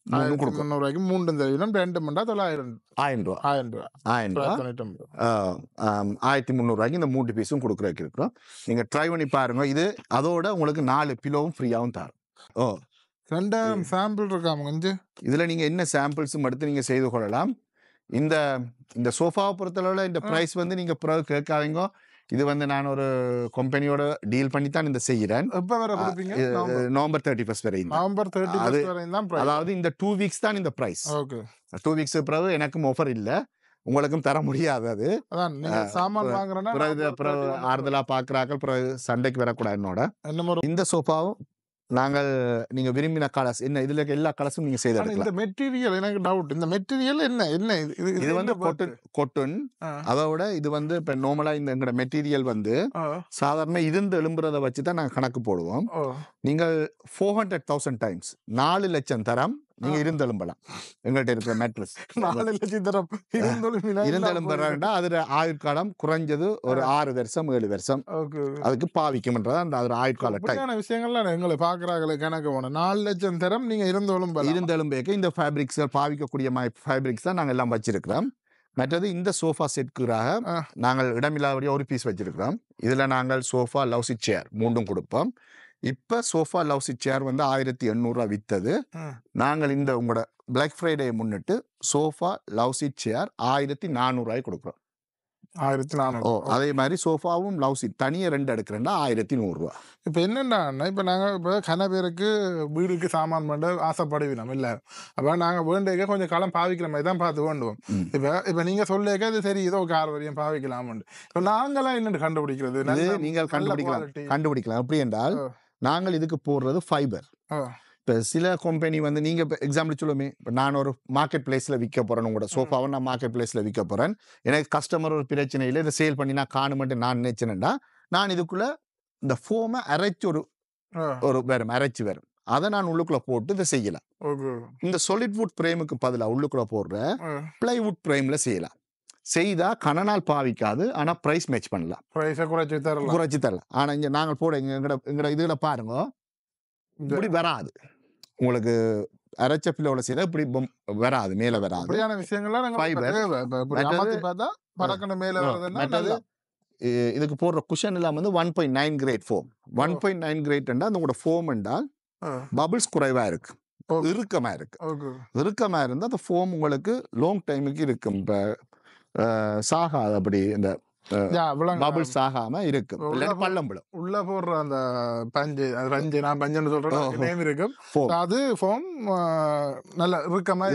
$300 இந்த 3 பீஸும் கொடுக்குறதுக்கு இருக்கிறோம். நீங்க ட்ரை பண்ணி பாருங்க. இது அதோட உங்களுக்கு 4 பிலோவும் ஃப்ரீயாகவும் தரும். 2000 சாம்பிள் இருக்காங்க. இதுல நீங்க என்ன சாம்பிள்ஸும் எடுத்து நீங்க செய்து கொள்ளலாம். இந்த சோஃபாவை பொறுத்தளவுல இந்த பிரைஸ் வந்து நீங்க பிறகு கேட்காதீங்க. இது வந்து நான் ஒரு கம்பெனியோட டீல் பண்ணி தான் இந்த செய்கிறேன். நவம்பர் 31 வரையும். அதாவது இந்த 2 வீக்ஸ் தான் இந்த பிரைஸ். 2 வீக்ஸ் பிறகு எனக்கும் ஆஃபர் இல்லை, உங்களுக்கும் தர முடியாது. அது ஆறுதலா பாக்குறாங்க, பிறகு சண்டைக்கு வரக்கூடாது என்னோட. இந்த சோஃபாவும் நாங்கள் நீங்க விரும்பின கலர்ஸ் என்ன இதுல எல்லா கலர்ஸும் நீங்க செய்து ஆனா இந்த எடுக்கலாம். மெட்டீரியல் எனக்கு டவுட். இந்த மெட்டீரியல் என்ன என்ன இது வந்து கொட்டன். அதோட இது வந்து இப்ப நார்மலா இந்த எங்கட மெட்டீரியல் வந்து சாதாரண இருந்து எழும்புறத வச்சு தான் நாங்க கணக்கு போடுவோம். நீங்கள் 400,000 டைம்ஸ் 4 லட்சம் தரம் நீங்க இருந்தெலும்பலாம். எங்கள்கிட்ட இருக்கிற மேட்ரஸ் 4 லட்சம் தரம் இருந்தெலும்புறா அதுல ஆயுட்காலம் குறைஞ்சது ஒரு 6 வருஷம் 7 வருஷம் அதுக்கு பாவிக்கும்ன்றது அந்த ஒரு ஆயுட்கால டைம் விஷயங்கள்லாம் எங்களை பாக்குறாங்களே கணக்கு போனோம். 4 லட்சம் தரம் நீங்க இருந்தெலும்பேக்கு இந்த ஃபேப்ரிக்ஸ் பாவிக்கக்கூடிய ஃபேப்ரிக்ஸ் தான் நாங்க எல்லாம் வச்சிருக்கிறோம். மற்றது இந்த சோஃபா செட்குறாக நாங்கள் இடமில்லாதபடியே ஒரு பீஸ் வச்சிருக்கிறோம். இதுல நாங்கள் சோஃபா லவ் சீட் சேர் மூண்டும் கொடுப்போம். இப்ப சோஃபா லவ் சீட் சேர் வந்து 1800 வித்தது. நாங்கள் இந்த உங்களோட பிளாக் ஃப்ரைடே முன்னிட்டு சோஃபா லவ் சீட் சேர் 1400 கொடுக்குறோம். 1400. அதே மாதிரி சோஃபாவும் லவ் சீட் தனியாக 2 எடுக்கிறேன்னா 1100. இப்போ என்னென்னா இப்போ நாங்கள் இப்போ கன பேருக்கு வீடுக்கு சாமான் பண்ண ஆசைப்படுவினோம் இல்லை. அப்போ நாங்கள் வேண்டிய கொஞ்சம் காலம் பாவிக்கிற மாதிரி தான் பார்த்து வேண்டுவோம். இப்போ நீங்கள் சொல்லிக்க இது சரி ஏதோ கார் வரையும் பாவிக்கலாம்னு. இப்போ நாங்களாம் என்னென்னு கண்டுபிடிக்கிறது? நீங்கள் கண்டுபிடிக்கலாம். எப்படி என்றால் நாங்கள் இதுக்கு போடுறது ஃபைபர். இப்போ சில கம்பெனி வந்து நீங்கள் இப்போ எக்ஸாம்பிள் சொல்லுமே, இப்போ நான் ஒரு மார்க்கெட் பிளேஸில் விற்க போகிறேன், உங்களோட சோஃபாவை நான் மார்க்கெட் பிளேஸில் விற்க போகிறேன், எனக்கு கஸ்டமர் ஒரு பிரச்சனை இல்லை, இதை சேல் பண்ணி நான் காணுமென்ட்டு நான் நினைச்சேன்னா நான் இதுக்குள்ளே இந்த ஃபோமை அரைச்சி அரைச்சி வரும் அதை நான் உள்ளுக்குள்ளே போட்டு இதை செய்யலாம். இந்த சாலிட் வுட் ஃப்ரேமுக்கு பதிலாக உள்ளுக்குள்ளே போடுற பிளைவுட் ஃப்ரேமில் செய்யலாம். செய்தா கனநாள் பாவிக்காது. ஆனால் ப்ரைஸ் மேட்ச் பண்ணலாம், குறைச்சி தரலாம். ஆனால் இங்கே நாங்கள் போட எங்கட இதில் பாருங்க இப்படி வராது. உங்களுக்கு அரைச்ச பிள்ளை செய்த இப்படி வராது, மேலே வராது. இதுக்கு போடுற குஷன் எல்லாம் வந்து 1.9 கிரேட் ஃபோம். 1.9 கிரேட் என்றால் உங்களோட ஃபோம் என்றால் பபிள்ஸ் குறைவா இருக்கு, இறுக்கமா இருக்கு. இறுக்கமா இருந்தால் அந்த ஃபோம் உங்களுக்கு லாங் டைமுக்கு இருக்கும். இப்போ சாகாது, அப்படி இந்த பபிள்ஸ் ஆகாம இருக்கு. பள்ளம்புலம் உள்ள போடுற அந்த பஞ்சு ரஞ்சு நான் பஞ்சுன்னு சொல்றேன் நேம் இருக்கும். அது ஃபோம் நல்ல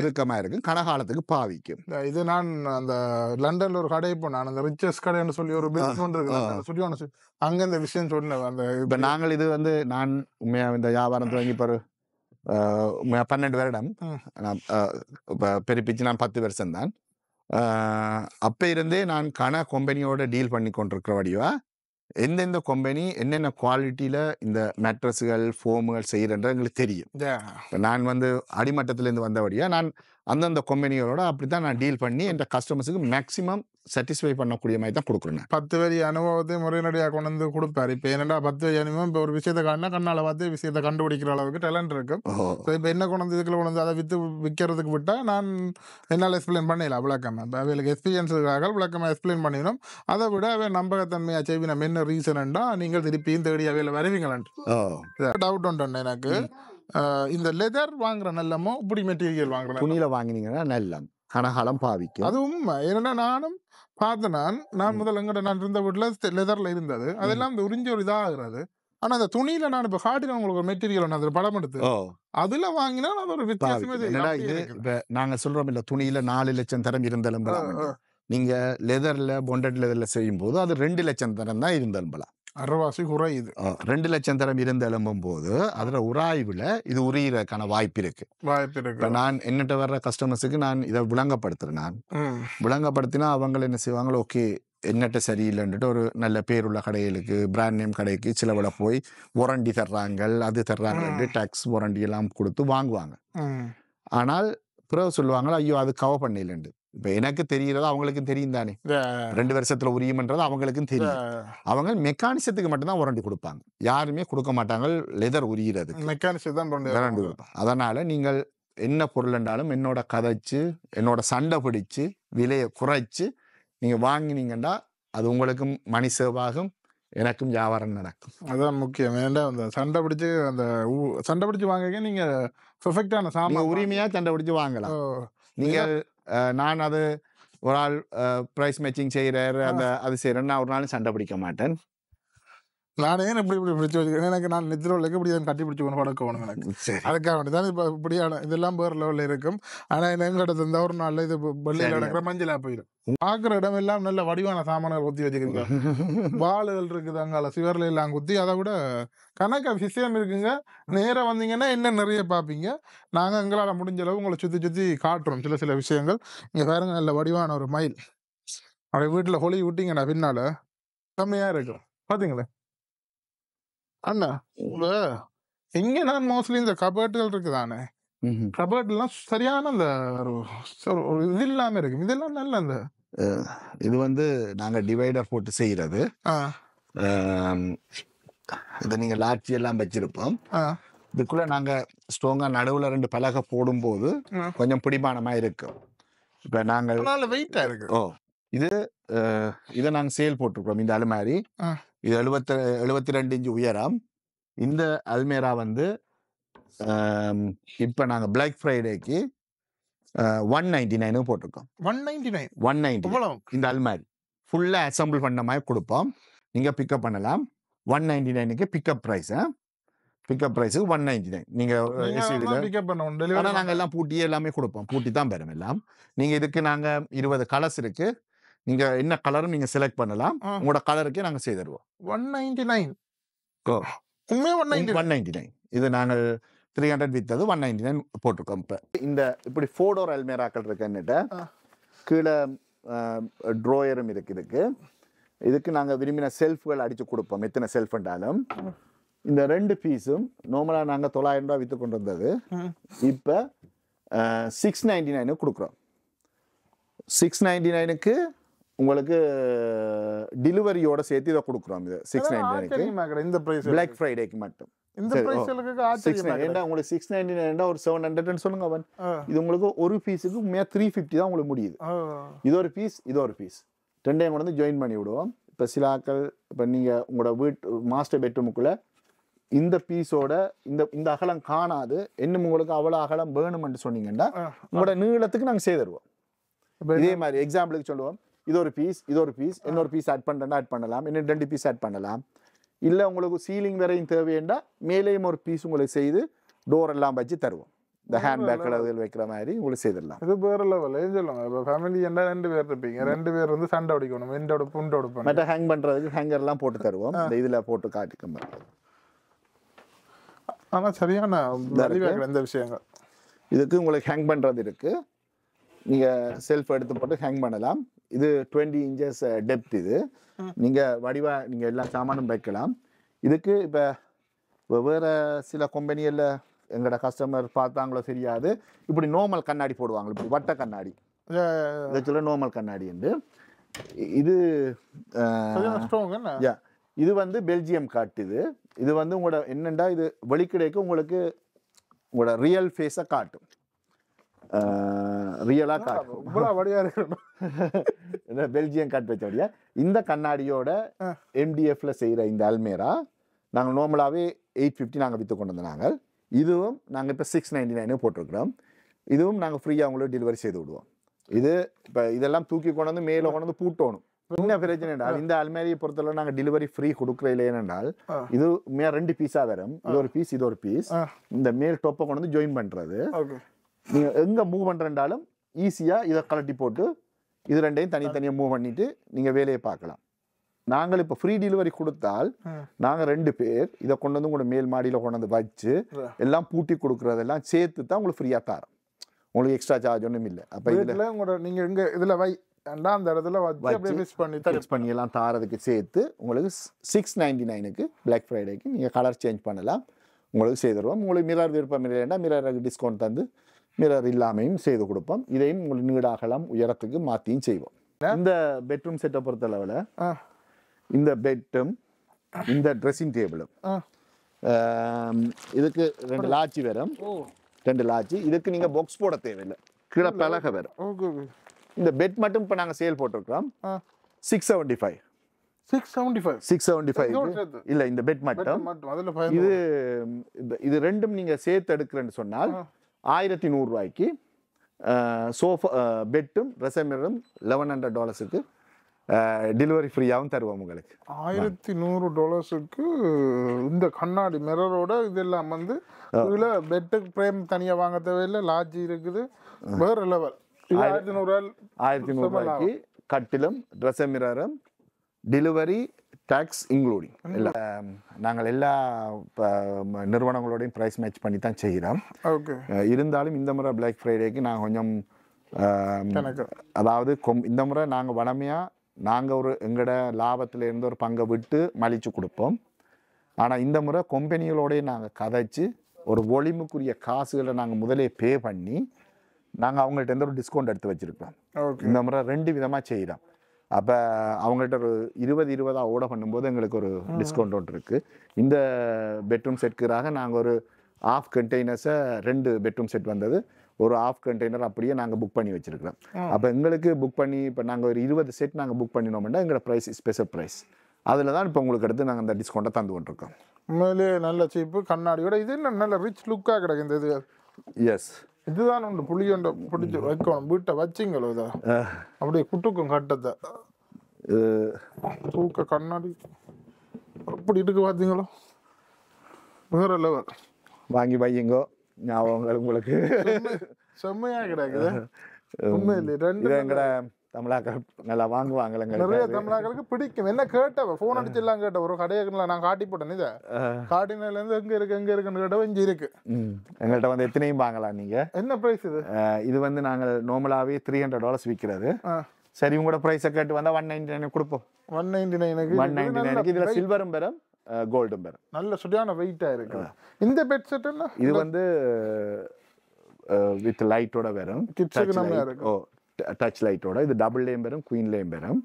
இறுக்கமா இருக்கு, கனகாலத்துக்கு பாவிக்கும். இது நான் அந்த லண்டன்ல ஒரு கடை போனேன், அந்த ரிச்சஸ் கடைன்னு சொல்லி ஒரு பிசினஸ் சொல்லி அங்க இந்த விஷயம் சொன்னேன். அந்த இப்ப நாங்கள் இது வந்து நான் உண்மையா இந்த வியாபாரம் தொடங்கி பாரு 12 வருடம் பெருப்பிச்சு நான் 10 வருஷம் தான். அப்போ இருந்தே நான் கம்பெனியோட டீல் பண்ணி கொண்டிருக்கிறபடியா எந்தெந்த கம்பெனி என்னென்ன குவாலிட்டியில் இந்த மேட்ரஸுகள் ஃபோமுகள் செய்கிறன்ற எங்களுக்கு தெரியும். நான் வந்து அடிமட்டத்திலேருந்து வந்தபடியா நான் அந்தந்த கம்பெனிகளோட அப்படி தான் நான் டீல் பண்ணி என் கஸ்டமர்ஸுக்கு மேக்ஸிமம் சாட்டிஸ்ஃபை பண்ணக்கூடிய மாதிரி தான் கொடுக்குறேன். 10 வரி அனுபவத்தை முறைநடையாக கொண்டு வந்து கொடுப்பாரு. இப்போ என்னடா 10 வரி அனுபவம், இப்போ ஒரு விஷயத்தை காணா கண்ணால் பார்த்து விஷயத்தை கண்டுபிடிக்கிற அளவுக்கு டேலண்ட் இருக்கும். ஸோ இப்போ என்ன கொண்டு வந்து இதுக்குள்ள கொண்டு வந்து அதை விற்கிறதுக்கு விட்டால் நான் என்னால் எக்ஸ்பிளைன் பண்ணல விளக்கமாக. இப்போ அவளுக்கு எக்ஸ்பீரியன்ஸுக்காக விளக்கமாக எக்ஸ்பிளைன் பண்ணிடணும். அதை விட அவன் நம்பகத்தன்மையாக செய்வி நம்ம என்ன ரீசன்டா நீங்கள் திருப்பியும் தேடி அவையில் வருவீங்களான்ட்டு டவுட் உண்டு எனக்கு. இந்த லெதர் வாங்குற நல்லமோ இப்படி மெட்டீரியல் வாங்குற துணியில வாங்கினீங்கன்னா நல்லம் கனகாலம் பாவிக்கும். அது உண்மை. ஏன்னா நானும் பார்த்தேன். நான் முதல்ல எங்கிட்ட நான் இருந்த வீட்டில் லெதர்ல இருந்தது, அதெல்லாம் இந்த உறிஞ்ச ஒரு இதாகிறது. ஆனா அந்த துணியில நான் இப்ப காட்டின உங்களுக்கு ஒரு மெட்டீரியல் அதில் படம் எடுத்து அதுல வாங்கினா அது ஒரு வித்தியாசமே. இப்ப நாங்க சொல்றோம் இல்ல, துணியில 4 லட்சம் தரம் இருந்தெலும்பலாம். நீங்க லெதர்ல பொண்டட் லெதர்ல செய்யும் போது அது 2 லட்சம் தரம் தான் இருந்தெலும்பலாம். அரைவாசி குறையுது. 2 லட்சம் தரம் இருந்து எழும்பும் போது அதுல உராய்வுல இது உரியறதுக்கான வாய்ப்பு இருக்கு. நான் என்னட்ட வர்ற கஸ்டமர்ஸுக்கு நான் இதை விளங்கப்படுத்துறேன். நான் விளங்கப்படுத்தினா அவங்க என்ன செய்வாங்களோ, ஓகே என்னட்ட சரியில்லைன்ட்டு ஒரு நல்ல பேருள்ள கடைகளுக்கு பிராண்ட் நேம் கடைக்கு சில விட போய் வாரண்டி தர்றாங்க, அது தர்றாங்க, டாக்ஸ் வாரண்டி எல்லாம் கொடுத்து வாங்குவாங்க. ஆனால் பிறகு சொல்லுவாங்களா, ஐயோ அது கவர் பண்ணலண்டு. இப்ப எனக்கு தெரியறது அவங்களுக்கும் தெரியும் தானே, 2 வருஷத்துல உரியும்ன்றது அவங்களுக்கும் தெரியும். அவங்க மெக்கானிசத்துக்கு மட்டும்தான் வாரண்டி கொடுப்பாங்க, யாருமே கொடுக்க மாட்டாங்க லெதர் உரியறதுக்கு. மெக்கானிசம் தான் வாரண்டி கொடுப்பாங்க. அதனால நீங்கள் என்ன பொருள் என்றாலும் என்னோட கதைச்சு என்னோட சண்டை பிடிச்சு விலையை குறைச்சு நீங்க வாங்கினீங்கன்னா அது உங்களுக்கும் மணி சேவாகும், எனக்கும் வியாபாரம் நடக்கும். அதான் முக்கியம். வேண்டாம் அந்த சண்டை பிடிச்சு வாங்க. நீங்க பெர்ஃபெக்டான சாமான் உரிமையா சண்டை பிடிச்சு வாங்கலாம். நீங்கள் நான் அது ஒரு ஆள் ப்ரைஸ் மேட்சிங் செய்கிறாரு, அந்த அது செய்கிறேன்னு நான் ஒரு நாள் சண்டை பிடிக்க மாட்டேன். நானே இப்படி இப்படி பிடிச்சி வச்சுக்கிறேன். எனக்கு நான் நித்திரோலுக்கு இப்படி தான் கட்டி பிடிச்சி கொண்டு பழக்கணும் எனக்கு. சரி அதுக்காக வேண்டி தான் இப்போ இப்படியான இதெல்லாம் வேறு லெவலில் இருக்கும். ஆனால் எங்கிட்ட இந்த ஒரு நாளில் இது வெள்ளையில் நடக்கிற மஞ்சளாக போயிடும். பார்க்குற இடம் எல்லாம் நல்ல வடிவான சாமான்கள் குத்தி வச்சுக்கிறீங்க. வாளுகள் இருக்குது அங்கால சிவரில் எல்லாம் குத்தி. அதை விட கணக்காக விஷயம் இருக்குங்க. நேராக வந்தீங்கன்னா என்ன நிறைய பார்ப்பீங்க. நாங்கள் எங்களால் முடிஞ்ச அளவு உங்களை சுற்றி சுற்றி காட்டுறோம் சில விஷயங்கள். இங்கே பாருங்க நல்ல வடிவான ஒரு மயில். அப்படியே வீட்டில் ஹொலி விட்டிங்கன்னா பின்னால் செம்மையாக இருக்கும். பார்த்தீங்களே அண்ணா இங்க நான் மோஸ்ட்லி இந்த கபர்ட்டுகள் இருக்குதானே, கபர்ட்லாம் சரியான அந்த ஒரு இது இல்லாம இருக்கு. இதெல்லாம் நல்ல அந்த இது வந்து நாங்க டிவைடர் போட்டு செய்யறது. இதை நீங்க லாட்சி எல்லாம் வச்சிருப்போம். இதுக்குள்ள நாங்க ஸ்ட்ராங்கா நடுவுல 2 பலகை போடும்போது கொஞ்சம் பிடிமானமா இருக்கும். இப்ப நாங்க வெயிட்டா இருக்கு. இது இதை நாங்க சேல் போட்டிருக்கோம். இந்த அலுமாரி இது 72 இன்ச் உயரம். இந்த அல்மேரா வந்து இப்ப நாங்க பிளாக் ஃப்ரைடேக்கு 199 போட்டிருக்கோம். 199 இந்த அல்மாரி ஃபுல்லா அசம்பிள் பண்ண மாதிரி கொடுப்போம். நீங்க பிக்கப் பண்ணலாம். 199க்கு பிக்கப் பிரைஸ். பிக்கப் பிரைஸுக்கு 199. நீங்க நாங்க எல்லாம் பூட்டியே எல்லாமே கொடுப்போம். பூட்டி தான் பெறும் எல்லாம். நீங்க இதுக்கு நாங்க 20 கலர்ஸ் இருக்கு. நீங்க என்ன கலரும் நீங்க செலக்ட் பண்ணலாம். உங்களோட கலருக்கே நாங்க செய்தருவோம். 199. 199. இது நாங்கள் 300 வித்தது 199 போட்டிருக்கோம். இப்ப இந்த இப்படி 4 டோர் அல்மேராக்கள் இருக்குன்னுட்டு கீழே ட்ரோயரும் இருக்கு. இதுக்கு நாங்க விரும்பின செல்ஃப்கள் அடிச்சு கொடுப்போம். எத்தனை செல்ஃப் என்றாலும். இந்த 2 பீஸும் நார்மலா நாங்க 900 ரூபாய் வித்து கொண்டு வந்தது இப்ப 699 கொடுக்குறோம். 699க்கு உங்களுக்கு டெலிவரியோட சேர்த்து இதை கொடுக்குறோம். இது 699 இந்த பிரைஸ் பிளாக் ஃப்ரைடேக்கு மட்டும். இந்த பிரைஸ்களுக்கு ஏண்டா உங்களுக்கு 699 ஒரு 700 சொல்லுங்க அவன். இது உங்களுக்கு ஒரு பீஸுக்கு 350 தான் உங்களுக்கு முடியுது. இது ஒரு பீஸ், இது ஒரு பீஸ், ரெண்டையும் கொண்டு வந்து ஜாயின் பண்ணி விடுவோம். இப்போ சில ஆக்கள் இப்போ நீங்க உங்களோட வீட்டு மாஸ்டர் பெட்ரூமுக்குள்ள இந்த பீஸோட இந்த அகலம் காணாது, இன்னும் உங்களுக்கு அவ்வளவு அகலம் வேணும்னு சொன்னீங்கன்னா உங்களோட நீளத்துக்கு நாங்க செய்தருவோம். இதே மாதிரி எக்ஸாம்பிளுக்கு சொல்லுவோம். இது ஒரு பீஸ், இது ஒரு பீஸ், இன்னொரு பீஸ் ஆட் பண்ணுறேன்னா ஆட் பண்ணலாம், இன்னும் 2 பீஸ் ஆட் பண்ணலாம். இல்லை உங்களுக்கு சீலிங் வரையும் தேவையேண்டா மேலேயும் ஒரு பீஸ் உங்களுக்கு செய்து டோர் எல்லாம் வச்சு தருவோம். இந்த ஹேண்ட் பேக் அளவுகள் வைக்கிற மாதிரி உங்களுக்கு செய்திடலாம். இது வேற லெவல். சொல்லுங்க இப்போ ஃபேமிலி என்ன 2 பேர் இருப்பீங்க, 2 பேர் வந்து சண்டை அடிக்கணும், வெண்டோட புண்டோட மற்ற ஹேங் பண்ணுறதுக்கு ஹேங்கர்லாம் போட்டு தருவோம். இந்த இதில் போட்டு காட்டிக்க. ஆனால் சரியான இந்த விஷயங்கள் இதுக்கு உங்களுக்கு ஹேங் பண்ணுறது இருக்குது. நீங்கள் செல்ஃப் எடுத்து போட்டு ஹேங் பண்ணலாம். இது 20 இன்ச்சஸ் டெப்த். இது நீங்கள் வடிவாக நீங்கள் எல்லா சாமானும் வைக்கலாம். இதுக்கு இப்போ வேறு சில கம்பெனியில் எங்களோட கஸ்டமர் பார்த்தாங்களோ தெரியாது, இப்படி நார்மல் கண்ணாடி போடுவாங்க. இப்படி வட்ட கண்ணாடி, இதை சொல்ல நார்மல் கண்ணாடி உண்டு. இது இது வந்து பெல்ஜியம் காட்டுது. இது வந்து உங்களோட என்னண்டா இது வெளிக்கிடைக்கு உங்களுக்கு உங்களோட ரியல் ஃபேஸை காட்டும். ரியலா காட்டும். பெல்ஜியம் காட்டு வச்சபடியா இந்த கண்ணாடியோட MDFல செய்யற இந்த அல்மேரா நாங்கள் நார்மலாகவே 850 நாங்கள் விற்று கொண்டு வந்தோம். நாங்கள் இதுவும் நாங்கள் இப்போ 699 போட்டிருக்கிறோம். இதுவும் நாங்கள் ஃப்ரீயாக உங்களுக்கு டெலிவரி செய்து விடுவோம். இது இப்போ இதெல்லாம் தூக்கி கொண்டு வந்து மேலே கொண்டு வந்து பூட்டணும். என்ன பிரச்சனை என்றால் இந்த அல்மேரியை பொறுத்தவரை நாங்கள் டெலிவரி ஃப்ரீ கொடுக்குறதில்லை. ஏனென்றால் இது 2 பீஸாக வரும். இது ஒரு பீஸ், இது ஒரு பீஸ். இந்த மேல் டொப்பை கொண்டு வந்து ஜாயின் பண்ணுறது. நீங்கள் எங்கே மூவ் பண்ணுறேன்றாலும் ஈஸியாக இதை கலட்டி போட்டு இது 2ஐயும் தனித்தனியாக மூவ் பண்ணிட்டு நீங்கள் வேலையை பார்க்கலாம். நாங்கள் இப்போ ஃப்ரீ டெலிவரி கொடுத்தால் நாங்கள் 2 பேர் இதை கொண்டு வந்து உங்களோட மேல் மாடியில் கொண்டு வந்து வச்சு எல்லாம் பூட்டி கொடுக்குறதெல்லாம் சேர்த்து தான் உங்களுக்கு ஃப்ரீயாக தரோம். உங்களுக்கு எக்ஸ்ட்ரா சார்ஜ் ஒன்றும் இல்லை. அப்போ இதில் உங்களோட நீங்கள் இங்கே இதில் அந்த இடத்துல பண்ணி எல்லாம் தாரதுக்கு சேர்த்து உங்களுக்கு 699க்கு பிளாக் ஃப்ரைடேக்கு நீங்கள் கலர் சேஞ்ச் பண்ணலாம். உங்களுக்கு செய்துருவோம். உங்களுக்கு மிரர் விருப்பம் இல்லைன்னா மிரருக்கு டிஸ்கவுண்ட் தந்து மிரர் இல்லாமையும் செய்து கொடுப்போம். இதையும் உங்களுக்கு நீடாகலாம் உயரத்துக்கு மாற்றியும் செய்வோம். இந்த பெட்ரூம் செட்டை பொறுத்தளவில் இந்த பெட்டும் இந்த ட்ரெஸ்ஸிங் டேபிளும் இதுக்கு 2 லாட்சி வரும். 2 லாட்சி. இதுக்கு நீங்கள் பாக்ஸ் போட தேவையில்லை, கீழே பலகை வரும். இந்த பெட் மட்டும் இப்போ நாங்கள் சேல் போட்டிருக்கிறோம் 675. 675 இல்லை, இந்த பெட் மட்டும். இது ரெண்டும் நீங்கள் சேர்த்து எடுக்கிறேன்னு சொன்னால் 1100 ரூபாய்க்கு சோஃபா பெட்டும் ரெசமிரும் $1100 டெலிவரி ஃப்ரீயாகவும் தருவோம் உங்களுக்கு. $1100 இந்த கண்ணாடி மிரரோட இதெல்லாம் வந்து இதில் பெட்டுக்கு பிரேம் தனியாக வாங்க தேவையில்லை, லாட்ஜ் இருக்குது, வேறு லெவல். 1100 கட்டிலும் ட்ரெஸ் மிரரும் டெலிவரி டேக்ஸ் இன்க்ளூடிங். இல்லை நாங்கள் எல்லா நிறுவனங்களோடையும் ப்ரைஸ் மேட்ச் பண்ணி தான் செய்கிறோம். ஓகே. இருந்தாலும் இந்த முறை பிளாக் ஃப்ரைடேக்கு நாங்கள் கொஞ்சம் அதாவது இந்த முறை நாங்கள் வளமையாக நாங்கள் ஒரு எங்களோட லாபத்தில் இருந்து ஒரு பங்கை விட்டு மலிச்சு கொடுப்போம். ஆனால் இந்த முறை கம்பெனிகளோடய நாங்கள் கதைச்சு ஒரு ஒளிமுக்குரிய காசுகளை நாங்கள் முதலே பே பண்ணி நாங்கள் அவங்கள்ட்ட இருந்து ஒரு டிஸ்கவுண்ட் எடுத்து வச்சுருக்கோம். இந்த முறை 2 விதமாக செய்கிறோம். அப்போ அவங்கள்ட்ட ஒரு 20 ஓட பண்ணும்போது எங்களுக்கு ஒரு டிஸ்கவுண்ட் ஒன்று இருக்குது. இந்த பெட்ரூம் செட்டுக்காக நாங்கள் ஒரு ½ கண்டெய்னர்ஸை 2 பெட்ரூம் செட் வந்தது, ஒரு ½ கண்டெய்னர் அப்படியே நாங்கள் புக் பண்ணி வச்சுருக்கிறோம். அப்போ எங்களுக்கு புக் பண்ணி இப்போ நாங்கள் ஒரு 20 செட் நாங்கள் புக் பண்ணினோம்னா எங்களோட ப்ரைஸ் ஸ்பெஷல் ப்ரைஸ் அதில் தான் இப்போ உங்களுக்கு எடுத்து நாங்கள் அந்த டிஸ்கவுண்ட்டை தந்து கொண்டிருக்கோம். உண்மையிலேயே நல்ல சீப்பு கண்ணாடியோட இது என்ன நல்ல ரிச் லுக்காக கிடக்கு இந்த இது. எஸ், இதுதான் ஒன்று புளியொண்ட பிடிச்சி வைக்கணும், வீட்டை வச்சிங்களோ இதை அப்படியே குட்டுக்கும் கட்டத்தை தூக்க கண்ணாடி அப்படி இருக்கு பார்த்தீங்களோ, வேற லெவல். வாங்கி வையுங்கோ, ஞாபகம் உங்களுக்கு செம்மையாக கிடக்குது. உண்மையிலே 2 எங்கட தமிழாக்கள் நல்லா வாங்குவாங்க, நிறைய தமிழாக்களுக்கு பிடிக்கும். என்ன கேட்டவ ஃபோன் அடிச்சு எல்லாம் கேட்ட ஒரு கடையில நான் காட்டி போட்டேன், இதை காட்டினிலேருந்து எங்க இருக்குன்னு கேட்டவ இஞ்சி இருக்கு. எங்கள்கிட்ட வந்து எத்தனையும் வாங்கலாம். நீங்க என்ன பிரைஸ் இது? இது வந்து நாங்கள் நார்மலாகவே $300 விற்கிறது. சரி, உங்களோட ப்ரைஸை கேட்டு வந்தால் 199 கொடுப்போம். 199 இதில் சில்வரும் பெறும், கோல்டும் பெறும். நல்ல சுடியான வெயிட்டாக இருக்கு. இந்த பெட் செட் என்ன? இது வந்து வித் லைட்டோட வரும், டச் லைட்டோட. இது டபுள் லேம் பெறும், குயின் லேம் பெறும்.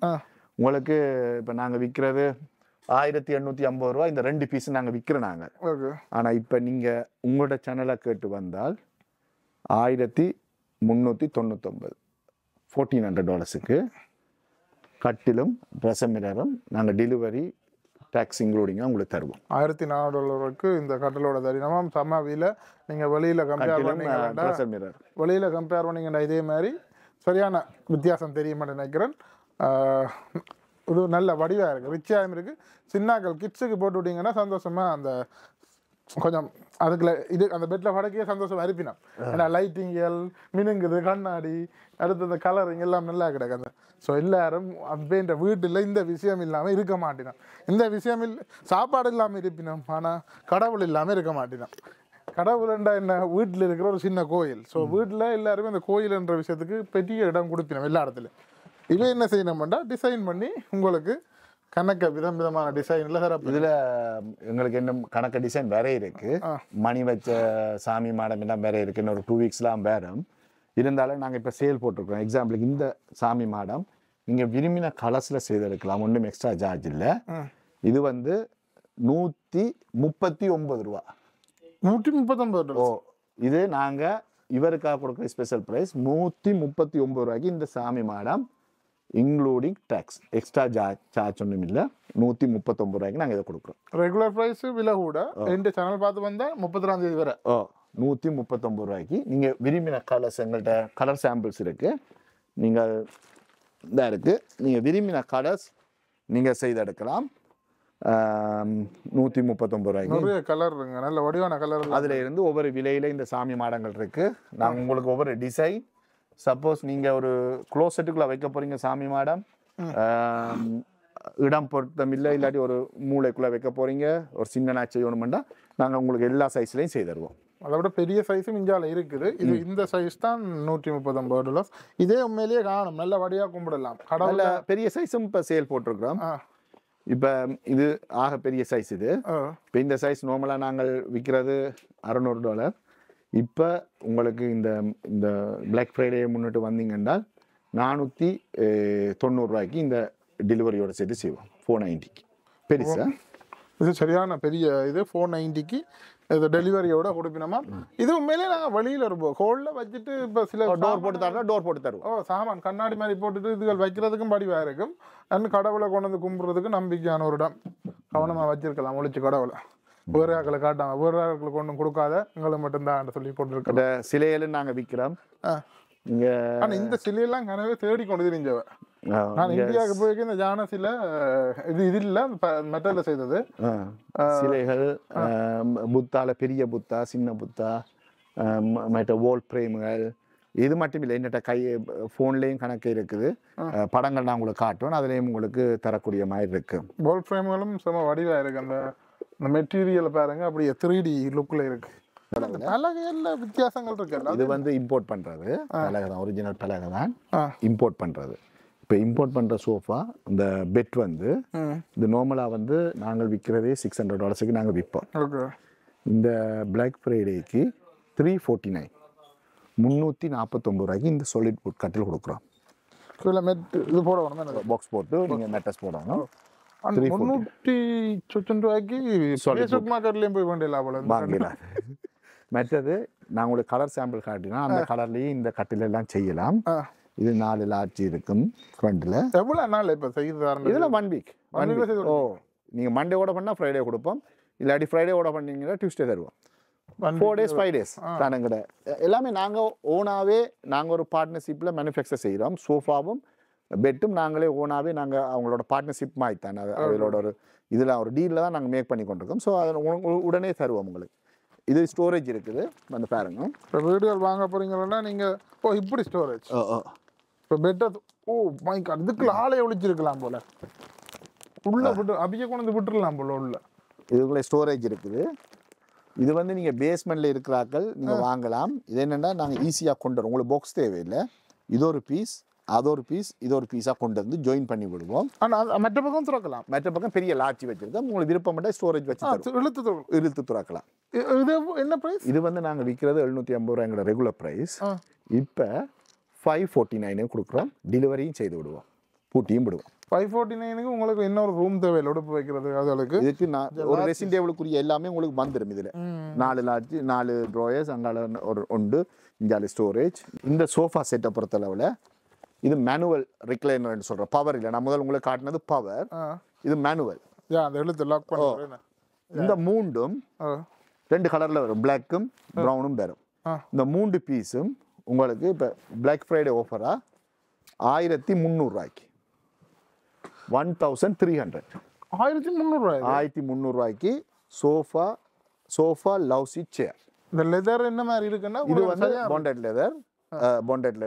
உங்களுக்கு இப்போ நாங்கள் விற்கிறது $1850. இந்த 2 பீஸ் நாங்கள் விற்கிறோம் நாங்கள். ஆனால் இப்போ நீங்கள் உங்களோட சேனலை கேட்டு வந்தால் $1399, $1400 கட்டிலும் ட்ரெஸ் மிரரும் நாங்கள் டெலிவரி டேக்ஸ் இன்க்ளூடிங்காக உங்களுக்கு தருவோம். $1400 இந்த கட்டலோட தரினமாக சமாவியில் நீங்கள் வெளியில் கம்பேர் பண்ணிங்கன்னா வெளியில் கம்பேர் பண்ணிங்கன்னா இதே மாதிரி சரியான வித்தியாசம் தெரியுமா நினைக்கிறேன். ஒரு நல்ல வடிவாக இருக்குது, ரிச்சாகவும் இருக்குது. சின்னாக்கள் கிட்ஸுக்கு போட்டு விட்டிங்கன்னா சந்தோஷமாக அந்த கொஞ்சம் அதுக்குள்ள இது அந்த பெட்டில் படக்கையே சந்தோஷம் அரிப்பினோம். ஏன்னா லைட்டிங்கள் மினுங்குது, கண்ணாடி, அடுத்து இந்த கலரிங் எல்லாம் நல்லா கிடக்குது. ஸோ எல்லாரும் அப்படின்ற வீட்டில் இந்த விஷயம் இல்லாமல் இருக்க மாட்டினோம். இந்த விஷயம் சாப்பாடு இல்லாமல் இருப்பினோம், ஆனால் கடவுள் இல்லாமல் இருக்க மாட்டினோம். கடவுள்ண்டா என்ன, வீட்டில் இருக்கிற ஒரு சின்ன கோயில். ஸோ வீட்டில் எல்லாருமே அந்த கோயில்ன்ற விஷயத்துக்கு பெரிய இடம் கொடுப்பினோம் எல்லா இடத்துலையும். இவை என்ன செய்யணும்னா டிசைன் பண்ணி உங்களுக்கு கணக்க விதமான டிசைன்ல சிறப்பு. இதில் எங்களுக்கு என்ன கணக்க டிசைன் வேற இருக்கு, மணி வச்ச சாமி மாடம் எல்லாம் வேற இருக்கு. இன்னொரு 2 வீக்ஸ்லாம் வேறும். இருந்தாலும் நாங்கள் இப்போ சேல் போட்டிருக்கோம். எக்ஸாம்பிளுக்கு இந்த சாமி மாடம் நீங்கள் விரும்பின கலர்ஸில் செய்தெடுக்கலாம், ஒன்றும் எக்ஸ்ட்ரா சார்ஜ் இல்லை. இது வந்து $139. 139. ஓ, இது நாங்கள் இவருக்காக கொடுக்குற ஸ்பெஷல் ப்ரைஸ் $139 இந்த சாமி மாடம் இன்க்ளூடிங் டேக்ஸ். எக்ஸ்ட்ரா சார்ஜ் ஒன்றும் இல்லை, $139 நாங்கள் இதை கொடுக்குறோம். ரெகுலர் ப்ரைஸ் விலை கூட இந்த சேனல் பார்த்து வந்தால் 30ஆம் தேதி வரை $139 நீங்கள் விரும்பின கலர்ஸ் எங்கள்கிட்ட கலர் சாம்பிள்ஸ் இருக்குது. நீங்கள் இதாக இருக்குது, நீங்கள் விரும்பின கலர்ஸ் நீங்கள் செய்தெடுக்கலாம். $139 கலர் நல்ல வடிவான கலர். அதில் இருந்து ஒவ்வொரு விலையில் இந்த சாமி மாடங்கள் இருக்குது. நாங்கள் உங்களுக்கு ஒவ்வொரு டிசைன், சப்போஸ் நீங்கள் ஒரு க்ளோசெட்டுக்குள்ளே வைக்க போகிறீங்க சாமி மாடம், இடம் பொருத்தம் இல்லை, இல்லாட்டி ஒரு மூளைக்குள்ளே வைக்க போகிறீங்க, ஒரு சின்ன நாச்சு செய்யணுமெண்டா நாங்கள் உங்களுக்கு எல்லா சைஸ்லையும் செய்து தருவோம். அதை விட பெரிய சைஸும் இந்தியாவில் இருக்குது. இது இந்த சைஸ் தான் $139. இதே உண்மையிலேயே காணும், நல்ல வடியாக கும்பிடலாம். கடவுள் பெரிய சைஸும் இப்போ சேல் போட்டிருக்கிறோம். இப்போ இது ஆக பெரிய சைஸ். இது இப்போ இந்த சைஸ் நார்மலாக நாங்கள் விற்கிறது $600. இப்போ உங்களுக்கு இந்த பிளாக் ஃப்ரைடே முன்னிட்டு வந்தீங்கன்னா $490 இந்த டெலிவரியோட சேர்த்து செய்வோம். $490 பெருசா. இது சரியான பெரிய இது. $490 இது டெலிவரியோட கொடுப்பினோமா. இது உண்மையிலே நாங்கள் வெளியில் இருப்போம் ஹோலில் வச்சுட்டு இப்போ சில டோர் போட்டு தரோம், டோர் போட்டு தருவோம். சாமான் கண்ணாடி மாதிரி போட்டுட்டு இதுகள் வைக்கிறதுக்கும் படிவாக இருக்கும். அண்ட் கடவுளை கொண்டு வந்து கும்பிட்றதுக்கு நம்பிக்கையான ஒரு இடம். கவனமாக வச்சிருக்கலாம் ஒழிச்சு கடவுளை. வேறு ஆக்களை காட்டாமல் வேறு ஆக்களை கொண்டு கொடுக்காத எங்களை மட்டும்தான் சொல்லி போட்டுருக்கோம். சிலையிலும் நாங்கள் விற்கிறோம். ஆனால் இந்த சிலையெல்லாம் கனவே தேடி கொண்டு தெரிஞ்சவ நான் இந்தியாவுக்கு போய்க்கு இந்த ஜானசில இது இல்லை மெட்டலில் செய்தது சிலைகள், புத்தால பெரிய புத்தா, சின்ன புத்தா, மற்ற வோல் ஃப்ரேம்கள், இது மட்டும் இல்லை, என்னட்ட ஃபோன்லேயும் கணக்கு இருக்குது. படங்கள் நான் உங்களுக்கு காட்டுவேன், அதுலேயும் உங்களுக்கு தரக்கூடிய மாதிரி இருக்கு. வோல் ஃப்ரேம்களும் செம வடிவாக இருக்கு. அந்த மெட்டீரியலை பாருங்க, அப்படியே 3D லுக்கில் இருக்கு. பலகையில் வித்தியாசங்கள் இருக்கு. இது வந்து இம்போர்ட் பண்ணுறது பலகை தான், ஒரிஜினல் பலகை தான் இம்போர்ட் பண்ணுறது. இப்போ இம்போர்ட் பண்ணுற சோஃபா இந்த பெட் வந்து இது நார்மலாக வந்து நாங்கள் விற்கிறதே $600 நாங்கள் விற்போம். இந்த பிளாக் ஃப்ரைடேக்கு $349 $349 இந்த சாலிட் வுட் கட்டில் கொடுக்குறோம். இது போடணும், பாக்ஸ் போட்டு நீங்கள் மெட்டஸ் போடணும். வாங்கலாம். மற்றது நான் உங்களுக்கு கலர் சாம்பிள் காட்டினா அந்த கலர்லேயே இந்த கட்டில் எல்லாம் செய்யலாம். இது 4 லாட்சி இருக்கும் ஃப்ரண்ட்டில். எவ்வளோ நாள் இப்போ செய்யுது? இதில் 1 வீக். ஓ, நீங்கள் மண்டே ஓட பண்ணால் ஃப்ரைடே கொடுப்போம், இல்லாட்டி ஃப்ரைடே ஓட பண்ணீங்கன்னா டியூஸ்டே தருவோம். 4 days 5 days தானங்கட எல்லாமே நாங்கள் ஓனாகவே நாங்கள் ஒரு பார்ட்னர்ஷிப்பில் மேனுஃபேக்சர் செய்கிறோம். சோஃபாவும் பெட்டும் நாங்களே ஓனாகவே நாங்கள் அவங்களோட பார்ட்னர்ஷிப் மாதிரி தானே, அவங்களோட ஒரு இதில் ஒரு டீலில் தான் நாங்கள் மேக் பண்ணி கொண்டிருக்கோம். ஸோ அதை உடனே தருவோம் உங்களுக்கு. இது ஸ்டோரேஜ் இருக்குது வந்து பாருங்க. இப்போ வீடுகள் வாங்க போகிறீங்கன்னா நீங்கள் இப்படி ஸ்டோரேஜ் இப்போ பெட்டை மைக் அதுக்குள்ள ஆளே ஒழிச்சிருக்கலாம் போல, உள்ள விட்டு அப்படியே கொண்டு வந்து விட்டுருலாம் போல. உள்ள இதுக்குள்ளே ஸ்டோரேஜ் இருக்குது. இது வந்து நீங்கள் பேஸ்மெண்ட்டில் இருக்கிறாக்கள் நீங்கள் வாங்கலாம். இது என்னென்னா நாங்கள் ஈஸியாக கொண்டு வரோம், உங்களுக்கு பாக்ஸ் தேவையில்லை. இது ஒரு பீஸ், அது ஒரு பீஸ், இது ஒரு பீஸாக கொண்டு வந்து ஜாயின் பண்ணி விடுவோம். ஆனால் மற்ற பக்கம் துறக்கலாம். மற்ற பக்கம் பெரிய லாட்சி வச்சுருக்கோம். உங்களுக்கு விருப்பம் மட்டும் ஸ்டோரேஜ் வச்சு இழுத்து துறக்கலாம். இது என்ன ப்ரைஸ்? இது வந்து நாங்கள் விற்கிறது $750 எங்களோட ரெகுலர் ப்ரைஸ். இப்போ $549 கொடுக்குறோம். டெலிவரியும் செய்து விடுவோம், பூட்டியும் விடுவோம். 549 உங்களுக்கு இன்னொரு ரூம் தேவையில்லை உடுப்பு வைக்கிறது. அதுக்கு இதுக்கு நான் ஒரு ரெசிங் டேபிளுக்குரிய எல்லாமே உங்களுக்கு வந்துடும். இதில் 4 லாட்சி, 4 ட்ராயர்ஸ், அங்கால ஒரு உண்டு, இங்கால ஸ்டோரேஜ். இந்த சோஃபா செட்டை பொறுத்தளவில் இது மேனுவல் ரிக்ளைனர்னு சொல்கிறேன். பவர் இல்லை, நான் முதல் உங்களுக்கு காட்டினது பவர், இது மேனுவல். அந்த எழுத்து லாக் பண்ணுறேன். இந்த மூண்டும் 2 கலரில் வரும், பிளாக்கும் ப்ரௌனும் வரும். இந்த 3 பீஸும் உங்களுக்கு இப்போ பிளாக் ஃப்ரைடே ஆஃபராக $1300 $1300 $1300 சோஃபா லவ் சீட் சேர். இந்த லெதர் என்ன மாதிரி இருக்குன்னா இது வந்து பாண்டட் லெதர்.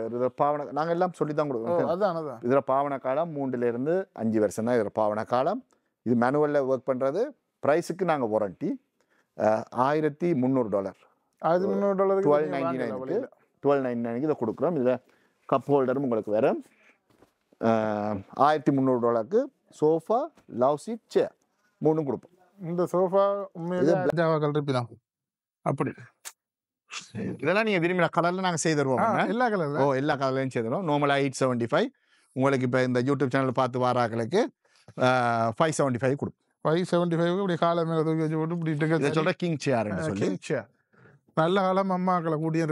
இதில் பாவனை நாங்கள் எல்லாம் சொல்லி தான் கொடுக்குறோம். அதான் இதில் பாவனை காலம் 3 to 5 வருஷம் தான் இதில் பாவனை காலம். இது மேனுவலில் ஒர்க் பண்ணுறது. ப்ரைஸுக்கு நாங்கள் வாரண்டி $1300 $1299 இதை கொடுக்குறோம். இதில் கப் ஹோல்டரும் உங்களுக்கு வேறு. $1300 சோஃபா லவ் சீட் சேர் 3 கொடுப்போம். இந்த சோஃபா உண்மையிலே அப்படி இதெல்லாம் நீங்கள் விரும்பின கலரில் நாங்கள் செய்து தருவோம். எல்லா கலர்லையும் எல்லா கலர்லையும் செய்து தருவோம். நார்மலாக 875 உங்களுக்கு இப்போ இந்த யூடியூப் சேனல் பார்த்து வாராக்களுக்கு 575 கொடுப்போம். 575 இப்படி காலை மேலே தூக்கி வச்சு போட்டு இப்படி சொல்கிறேன் கிங் சேர்ன்னு சொல்லி. நல்ல காலம் அம்மாக்களை கூடிய.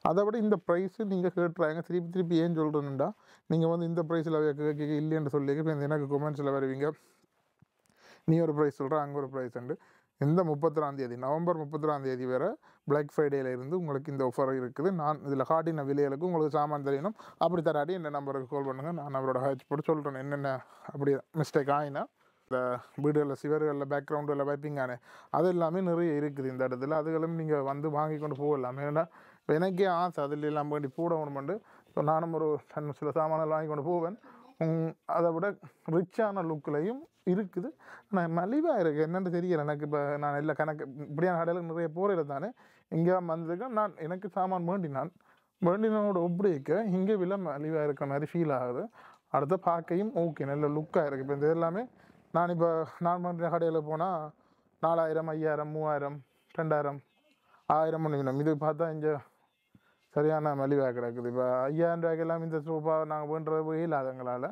அதை விட இந்த ப்ரைஸு நீங்கள் கேட்டுறாங்க திருப்பி ஏன் சொல்கிறேன்னுடா, நீங்கள் வந்து இந்த ப்ரைஸில் கேட்க இல்லைன்னு சொல்லி இப்போ எனக்கு கொமெண்ட்ஸில் வருவீங்க, நீ ஒரு ப்ரைஸ் சொல்கிற அங்கே ஒரு ப்ரைஸ் உண்டு. இந்த 31ஆம் தேதி நவம்பர் 31ஆம் தேதி வேறு பிளாக் ஃப்ரைடேயில் இருந்து உங்களுக்கு இந்த ஆஃபர் இருக்குது. நான் இதில் காட்டின விலைகளுக்கு உங்களுக்கு சாமான் தெரியணும். அப்படி தராட்டி இந்த நம்பருக்கு கால் பண்ணுங்கள், நான் அவரோட ஹேட்ச் போட்டு சொல்கிறேன் என்னென்ன அப்படி மிஸ்டேக் ஆகினா. இந்த வீடுகளில் சிவர்களில் பேக்ரவுண்டில் வைப்பிங்கானே அது எல்லாமே நிறைய இருக்குது இந்த இடத்துல. அதுகளும் நீங்கள் வந்து வாங்கி கொண்டு போகலாம். ஏன்னா இப்போ எனக்கே ஆசை அதில் எல்லாம் வேண்டி போடணுமெண்டு. ஸோ நானும் ஒரு சில சாமான்கள் வாங்கி கொண்டு போவேன். அதை விட ரிச்சான லுக்கிலையும் இருக்குது. ஆனால் மலிவாக இருக்குது என்னென்னு தெரியலை எனக்கு. இப்போ நான் எல்லா கணக்கு இப்படியான கடையில் நிறைய போகிறதில்ல தானே, இங்கே வந்திருக்கேன் நான். எனக்கு சாமான் வேண்டினோட ஒப்படைக்க இங்கே விலை மலிவாக இருக்கிற மாதிரி ஃபீல் ஆகுது. அடுத்த பார்க்கையும் ஓகே நல்ல லுக்காக இருக்குது. இப்போ இந்த எல்லாமே நான் பண்ணுற கடையில் போனால் 4000 5000 3000 2000 1000 பண்ணிக்கணும். இது பார்த்தா இங்கே சரியான மலிவாக கிடக்குது. இப்போ $5000 எல்லாம் இந்த சோஃபா நாங்கள் வேண்டுறது இல்லாதங்களால்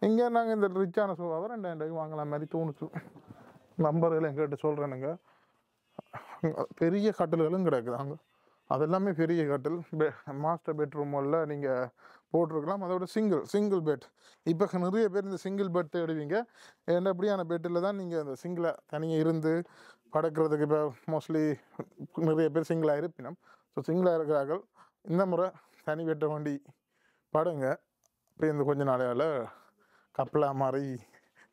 இங்கே நாங்கள் இந்த ரிச்சான சோஃபாவை $2000 வாங்கலாம் மாதிரி தோணுச்சு. நம்பர்களையும் கேட்டு சொல்கிறேனுங்க. பெரிய கட்டில்களும் கிடக்குது அங்கே, அதெல்லாமே பெரிய கட்டில். மாஸ்டர் பெட்ரூமில் நீங்கள் போட்டிருக்கலாம். அதோட சிங்கிள் பெட். இப்போ நிறைய பேர் இந்த சிங்கிள் பெட் தேடுவீங்க. ஏன்னா அப்படியான பெட்டில் தான் நீங்கள் அந்த சிங்கிளாக தனியாக இருந்து படுக்கிறதுக்கு இப்போ மோஸ்ட்லி நிறைய பேர் சிங்கிளாக இருப்பினோம். ஸோ சிங்கிளாக இருக்கிறார்கள் இந்த முறை தனி பெட்டை வண்டி படுங்க. இப்போ இந்த கொஞ்ச நாளையால் கப்பலா மாதிரி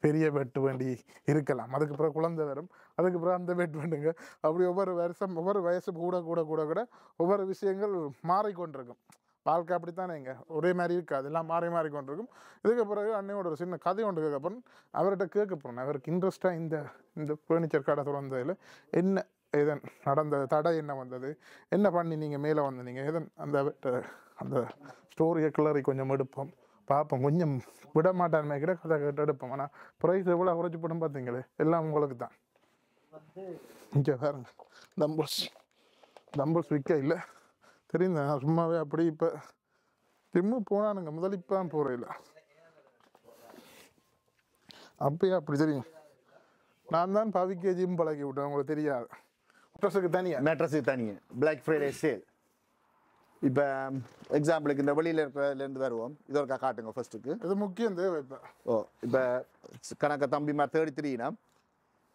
பெரிய பெட் வேண்டி இருக்கலாம். அதுக்கு பிறகு குழந்தை வரும், அதுக்கு பிறகு அந்த பெட் வேண்டுங்க. அப்படி ஒவ்வொரு வருஷம் ஒவ்வொரு வயசு கூட கூட கூட கூட ஒவ்வொரு விஷயங்கள் மாறிக்கொண்டிருக்கும். வாழ்க்கை அப்படித்தானேங்க, ஒரே மாதிரி இருக்காது, எல்லாம் மாறி மாறிக்கொண்டிருக்கும். இதுக்கு பிறகு அன்னையோட ஒரு சின்ன கதை ஒன்று கேட்கப்போம். அவர்கிட்ட கேட்க போகிறேன், அவருக்கு இன்ட்ரெஸ்டாக இந்த ஃபர்னிச்சர் கடை திறந்ததில் என்ன எதன் நடந்த தடை என்ன வந்தது, என்ன பண்ணி நீங்கள் மேலே வந்தீங்க, எதன் அந்த ஸ்டோரியை கிளறி கொஞ்சம் எடுப்போம் பார்ப்போம். கொஞ்சம் விட மாட்டான்மே கிட்ட கதை கேட்டு எடுப்போம். ஆனால் ப்ரைஸ் எவ்வளோ குறைச்சி போடும் பார்த்தீங்களே, எல்லாம் உங்களுக்கு தான். இங்கே பாருங்க, டம்பிள்ஸ் விற்க இல்லை தெரியுங்க. நான் சும்மாவே அப்படி இப்போ ஜிம்மு போனானுங்க, முதல் இப்போ தான் போகிறேன். அப்பயே அப்படி தெரியும். நான் தான் பவிக்கே ஜிம் பழக்கி விட்டேன், உங்களுக்கு தெரியாது. மேட்ரஸுக்கு தனியாக பிளாக் ஃப்ரைடே சேல். இப்போ எக்ஸாம்பிளுக்கு இந்த வெளியில் இருக்கிறதுலேருந்து வருவோம். இது ஒரு காட்டுங்க ஃபர்ஸ்ட்டுக்கு. இது முக்கியம் தேவை. இப்போ இப்போ கணக்க தம்பி மாதிரி 33னா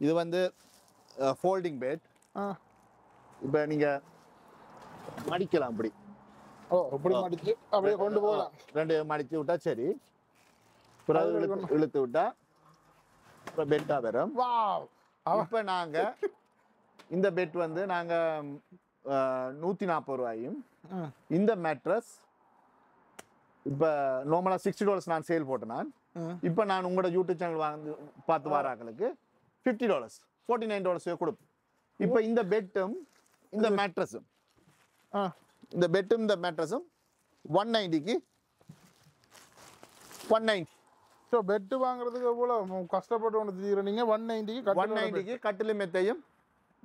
இது வந்து ஃபோல்டிங் பெட். இப்போ நீங்கள் மடிக்கலாம் அப்படி. இப்படி மடிச்சு அப்படியே கொண்டு போகலாம். ரெண்டு மடித்து விட்டா சரி, பிறகு இழுத்து விட்டா அப்புறம் பெட்டாக வரும். இப்போ நாங்கள் இந்த பெட் வந்து நாங்கள் 140 ரூபாயும், இந்த மேட்ரஸ் இப்போ நார்மலாக $60 நான் சேல் போட்டேன். நான் இப்போ நான் உங்களோட யூடியூப் சேனல் வாங்கி பார்த்து வாராக்களுக்கு $50 $49 கொடுப்பேன். இப்போ இந்த பெட்டும் இந்த மேட்ரஸும் இந்த மேட்ரஸும் 190க்கு 190. ஸோ பெட்டு வாங்குறதுக்கு எவ்வளோ கஷ்டப்பட்டு ஒன்று தெரியுறேன். நீங்கள் 190க்கு கட்டிலும் மெத்தையும்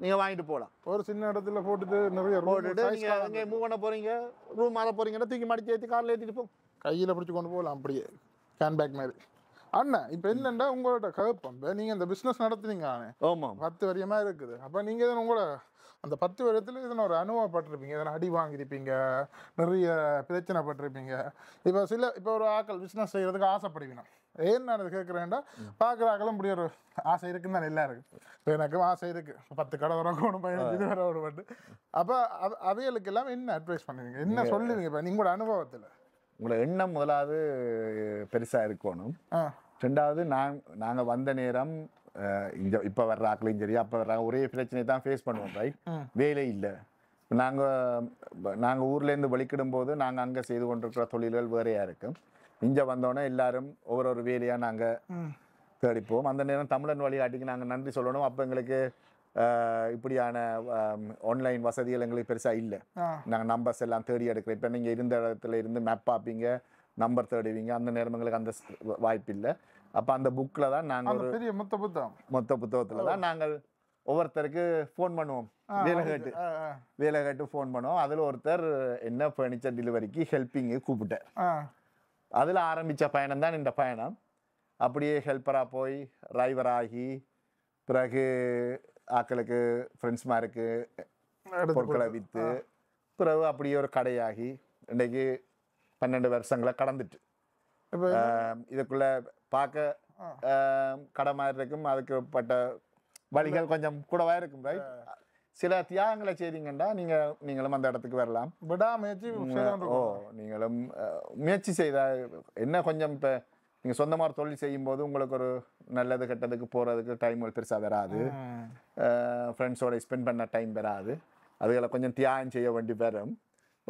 நீங்கள் வாங்கிட்டு போகலாம். ஒரு சின்ன இடத்துல போட்டுட்டு நிறைய போட்டுட்டு நீங்கள் அங்கே மூவ் பண்ண போகிறீங்க, ரூம் மாற போகிறீங்கன்னா தூக்கி மடிச்சு ஏற்றி காரில் ஏற்றிட்டு போ, கையில் பிடிச்சி கொண்டு போகலாம் அப்படியே கேன்பேக் மாதிரி. அண்ணா இப்போ என்னென்னா உங்களோட கருப்பம், நீங்கள் இந்த பிஸ்னஸ் நடத்துனீங்க. ஆமாம், 10 வருஷமாக இருக்குது. அப்போ நீங்கள் இதன் உங்களோட அந்த 10 வருஷத்தில் இதனை ஒரு அனுபவப்பட்டிருப்பீங்க, இதனை அடி வாங்கியிருப்பீங்க, நிறைய பிரச்சனைப்பட்டிருப்பீங்க. இப்போ ஒரு ஆக்கள் பிஸ்னஸ் செய்கிறதுக்கு ஆசைப்படுவீங்க. ஏன் நான் இது கேட்குறேன்டா, பார்க்குற ஆக்களும் இப்படி ஒரு ஆசை இருக்குன்னு தான் எல்லாம் இருக்குது. இப்போ எனக்கும் ஆசை இருக்குது, 10 கடை வரணும், 15 இது வர விடுபட்டு. அப்போ அவைகளுக்கு எல்லாம் என்ன அட்வைஸ் பண்ணுவீங்க, என்ன சொல்லுவீங்க இப்போ நீங்களோட அனுபவத்தில்? உங்களோட எண்ணம் முதலாவது பெருசாக இருக்கணும். ரெண்டாவது நாங்கள் வந்த நேரம் இப்போ வர்ற ஆக்களையும் சரி, அப்போ வர்ற ஒரே பிரச்சனை தான் ஃபேஸ் பண்ணுவோம். ரைட், வேலை இல்லை. நாங்கள் ஊர்லேருந்து வலிக்கிடும் போது நாங்கள் அங்கே செய்து கொண்டிருக்கிற தொழில்கள் வேறையாக இருக்கும். இங்கே வந்தோடனே எல்லாரும் ஒவ்வொரு வேலையாக நாங்கள் தேடிப்போம். அந்த நேரம் தமிழன் வழிகாட்டிக்கு நாங்கள் நன்றி சொல்லணும். அப்போ எங்களுக்கு இப்படியான ஆன்லைன் வசதிகள் எங்களுக்கு பெருசாக இல்லை. நாங்கள் நம்பர்ஸ் எல்லாம் தேடி எடுக்கிறோம். இப்போ நீங்கள் இருந்த இடத்துல இருந்து மேப் பார்ப்பீங்க, நம்பர் தேடுவீங்க. அந்த நேரம் எங்களுக்கு அந்த வாய்ப்பு இல்லை. அப்போ அந்த புக்கில் தான் நாங்கள் ஒரு பெரிய மொத்த புத்தகத்தில் தான் நாங்கள் ஒவ்வொருத்தருக்கு ஃபோன் பண்ணுவோம், வேலை கேட்டு ஃபோன் பண்ணுவோம். அதில் ஒருத்தர் என்ன ஃபர்னிச்சர் டெலிவரிக்கு ஹெல்ப்பிங்கு கூப்பிட்டார். அதில் ஆரம்பித்த பயணம் தான் இந்த பயணம். அப்படியே ஹெல்ப்பராக போய் டிரைவராகி, பிறகு ஆக்களுக்கு ஃப்ரெண்ட்ஸ்மாருக்கு பொருட்களை விற்று, பிறகு அப்படியே ஒரு கடையாகி இன்றைக்கு 12 வருஷங்களை கடந்துட்டு. இப்போ இதுக்குள்ளே பார்க்க கடை மாதிரி இருக்கும், அதுக்குப்பட்ட வழிகள் கொஞ்சம் கூடவா இருக்கும். ரைட், சில தியாகங்களை செய்தீங்கன்னா நீங்களும் அந்த இடத்துக்கு வரலாம். நீங்களும் முயற்சி செய்தால் என்ன கொஞ்சம் இப்போ நீங்கள் சொந்தமாக தொழில் செய்யும்போது உங்களுக்கு ஒரு நல்லது கெட்டதுக்கு போகிறதுக்கு டைம் பெருசாக வராது, ஃப்ரெண்ட்ஸோட ஸ்பெண்ட் பண்ண டைம் வராது. அதுகளை கொஞ்சம் தியாகம் செய்ய வேண்டி வரும்.